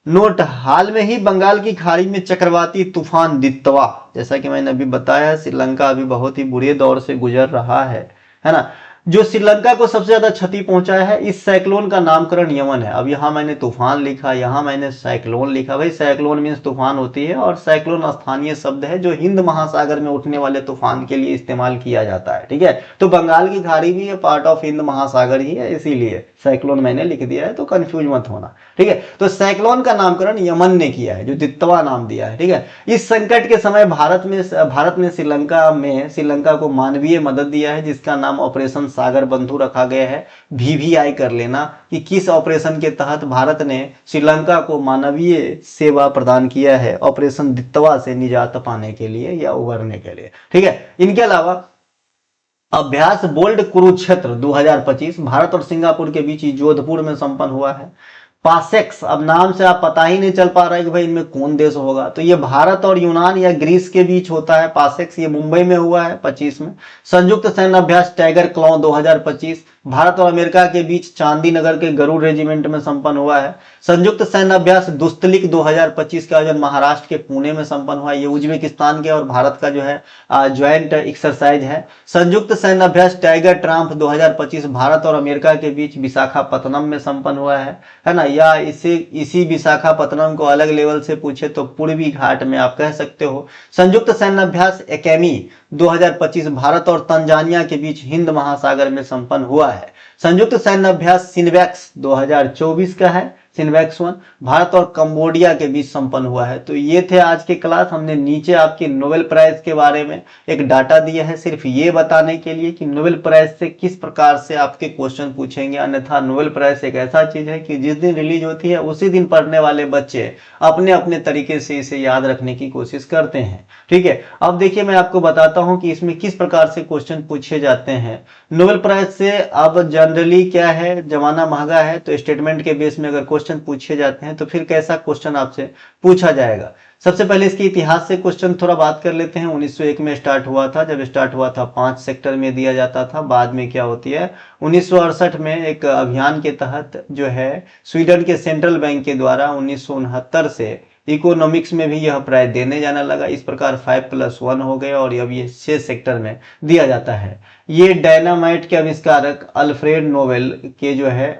नोट, हाल में ही बंगाल की खाड़ी में चक्रवाती तूफान दित्वा, जैसा कि मैंने अभी बताया, श्रीलंका अभी बहुत ही बुरे दौर से गुजर रहा है ना। जो श्रीलंका को सबसे ज्यादा क्षति पहुंचाया है, इस साइक्लोन का नामकरण यमन है। अब यहाँ मैंने तूफान लिखा, यहाँ मैंने साइक्लोन लिखा। भाई साइक्लोन मीन्स तूफान होती है, और साइक्लोन स्थानीय शब्द है जो हिंद महासागर में उठने वाले तूफान के लिए इस्तेमाल किया जाता है, ठीक है। तो बंगाल की खाड़ी भी पार्ट ऑफ हिंद महासागर ही है, इसीलिए साइक्लोन मैंने लिख दिया है, तो कंफ्यूज मत होना, ठीक है। तो साइक्लोन का नामकरण यमन ने किया है, जो दित्वा नाम दिया है, ठीक है। इस संकट के समय भारत ने श्रीलंका को मानवीय मदद दिया है, जिसका नाम ऑपरेशन सागर बंधु रखा गया है। VVI कर लेना कि किस ऑपरेशन के तहत भारत ने श्रीलंका को मानवीय सेवा प्रदान किया है, ऑपरेशन दित्वा से निजात पाने के लिए या उबरने के लिए। ठीक है, इनके अलावा अभ्यास बोल्ड कुरुक्षेत्र 2025 भारत और सिंगापुर के बीच जोधपुर में संपन्न हुआ है। पासेक्स, अब नाम से आप पता ही नहीं चल पा रहा है कि भाई इनमें कौन देश होगा, तो ये भारत और यूनान या ग्रीस के बीच होता है पासेक्स, ये मुंबई में हुआ है 25 में। संयुक्त सैन्य अभ्यास टाइगर क्लॉ 2025 भारत और अमेरिका के बीच चांदी नगर के गरुड़ रेजिमेंट में संपन्न हुआ है। संयुक्त सैन्य अभ्यास दुस्तलिक 2025 का आयोजन महाराष्ट्र के पुणे में संपन्न हुआ है। ये उज्बेकिस्तान के और भारत का जो है ज्वाइंट एक्सरसाइज है। संयुक्त सैन्य अभ्यास टाइगर ट्राम्प 2025 भारत और अमेरिका के बीच विशाखापत्तनम में संपन्न हुआ है ना। या इसी विशाखापत्तनम को अलग लेवल से पूछे तो पूर्वी घाट में आप कह सकते हो। संयुक्त सैन्य अभ्यास एकेमी 2025 भारत और तंजानिया के बीच हिंद महासागर में संपन्न हुआ है। संयुक्त सैन्य अभ्यास सिनवैक्स 2024 का है, सिनवैक्स 1 भारत और कंबोडिया के बीच संपन्न हुआ है। तो ये थे आज के क्लास। हमने नीचे आपके नोबेल प्राइज के बारे में एक डाटा दिया है सिर्फ ये बताने के लिए कि नोबेल प्राइज से किस प्रकार से आपके क्वेश्चन पूछेंगे। अन्यथा नोबेल प्राइज एक ऐसा चीज है कि जिस दिन रिलीज होती है उसी दिन पढ़ने वाले बच्चे अपने अपने तरीके से इसे याद रखने की कोशिश करते हैं। ठीक है, अब देखिए मैं आपको बताता हूं कि इसमें किस प्रकार से क्वेश्चन पूछे जाते हैं नोबेल प्राइज से। अब जनरली क्या है, जमाना महंगा है, तो स्टेटमेंट के बेस में अगर क्वेश्चन पूछे जाते हैं तो फिर कैसा क्वेश्चन आपसे पूछा जाएगा। सबसे पहले इसके इतिहास से क्वेश्चन थोड़ा बात कर लेते हैं। 1901 में स्टार्ट हुआ था, जब स्टार्ट हुआ था 5 सेक्टर में दिया जाता था। बाद में क्या होती है 1968 में एक अभियान के तहत जो है स्वीडन के सेंट्रल बैंक के द्वारा 1969 से इकोनॉमिक्स में भी यह प्राइज देने जाने लगा। इस प्रकार 5+1 हो गए और अब ये 6 सेक्टर में दिया जाता है। ये डायनामाइट के आविष्कारक अल्फ्रेड नोबेल के जो है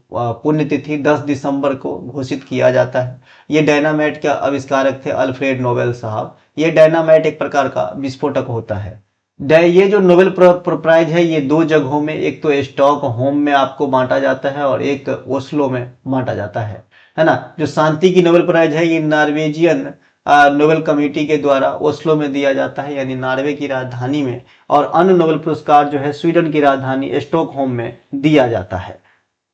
पुण्यतिथि 10 दिसंबर को घोषित किया जाता है। ये डायनामाइट के आविष्कारक थे अल्फ्रेड नोबेल साहब। ये डायनामाइट एक प्रकार का विस्फोटक होता है। ये जो नोबेल प्राइज है ये 2 जगहों में, एक तो स्टॉकहोम में आपको बांटा जाता है और एक ओस्लो में बांटा जाता है ना। जो शांति की नोबेल प्राइज है ये नॉर्वेजियन नोबेल कमेटी के द्वारा ओस्लो में दिया जाता है, यानी नॉर्वे की राजधानी में। और अन्य नोबेल पुरस्कार जो है स्वीडन की राजधानी स्टॉकहोम में दिया जाता है।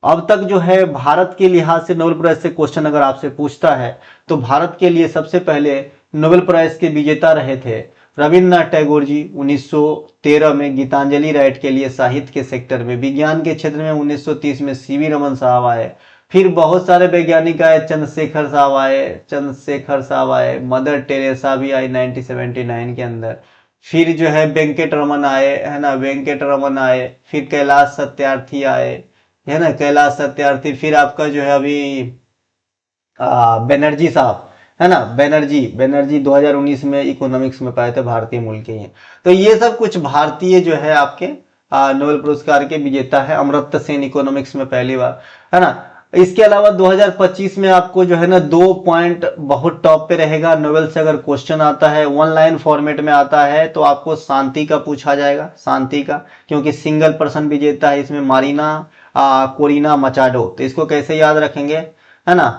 अब तक जो है भारत के लिहाज से नोबेल प्राइज से क्वेश्चन अगर आपसे पूछता है तो भारत के लिए सबसे पहले नोबेल प्राइज के विजेता रहे थे रविन्द्रनाथ टैगोर जी 1913 में गीतांजलि राइट के लिए साहित्य के सेक्टर में। विज्ञान के क्षेत्र में 1930 में सीवी रमन साहब आए। फिर बहुत सारे वैज्ञानिक आए, चंद्रशेखर साहब आए, मदर टेरेसा भी आई 1979 के अंदर। फिर जो है वेंकट रमन आए, है ना, वेंकट रमन आए। फिर कैलाश सत्यार्थी आए, है ना, कैलाश सत्यार्थी। फिर आपका जो है अभी बनर्जी साहब, है ना, बनर्जी 2019 में इकोनॉमिक्स में पाए थे, भारतीय मूल के हैं। तो ये सब कुछ भारतीय जो है आपके नोबेल पुरस्कार के विजेता है। अमर्त्य सेन इकोनॉमिक्स में पहली बार, है ना। इसके अलावा 2025 में आपको जो है ना 2 पॉइंट बहुत टॉप पे रहेगा। नोबेल से अगर क्वेश्चन आता है 1 लाइन फॉर्मेट में आता है तो आपको शांति का पूछा जाएगा, शांति का, क्योंकि सिंगल पर्सन विजेता है इसमें मारिना कोरिना मचाडो। तो इसको कैसे याद रखेंगे, है ना,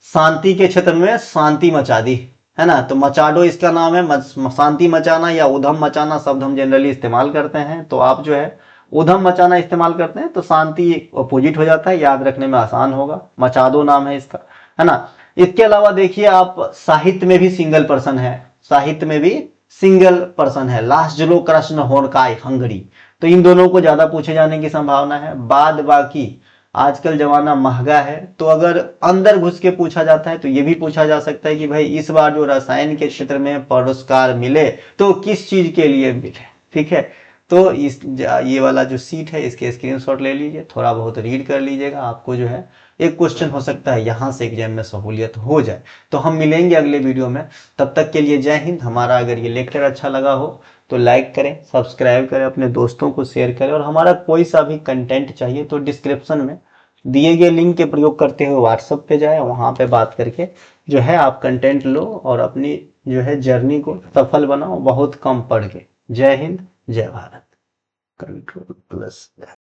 शांति के क्षेत्र में शांति मचा दी, है ना। तो मचाडो इसका नाम है। शांति मचाना या उधम मचाना शब्द हम जनरली इस्तेमाल करते हैं, तो आप जो है उधम मचाना इस्तेमाल करते हैं तो शांति अपोजिट हो जाता है, याद रखने में आसान होगा। मचाडो नाम है इसका, है ना। इसके अलावा देखिए आप साहित्य में भी सिंगल पर्सन है, साहित्य में भी सिंगल पर्सन है, लास्जलो कृष्णहोर्काई हंगरी। तो इन दोनों को ज्यादा पूछे जाने की संभावना है। बाद बाकी आजकल जमाना महंगा है, तो अगर अंदर घुस के पूछा जाता है तो ये भी पूछा जा सकता है कि भाई इस बार जो रसायन के क्षेत्र में पुरस्कार मिले तो किस चीज के लिए मिले। ठीक है, तो ये वाला जो सीट है इसके स्क्रीनशॉट ले लीजिए, थोड़ा बहुत रीड कर लीजिएगा, आपको जो है एक क्वेश्चन हो सकता है यहाँ से एग्जाम में सहूलियत हो जाए। तो हम मिलेंगे अगले वीडियो में, तब तक के लिए जय हिंद। हमारा अगर ये लेक्चर अच्छा लगा हो तो लाइक करें, सब्सक्राइब करें, अपने दोस्तों को शेयर करें। और हमारा कोई सा भी कंटेंट चाहिए तो डिस्क्रिप्शन में दिए गए लिंक के प्रयोग करते हुए व्हाट्सएप पे जाए, वहाँ पे बात करके जो है आप कंटेंट लो और अपनी जो है जर्नी को सफल बनाओ, बहुत कम पढ़ के। जय हिंद, जय भारत। Control plus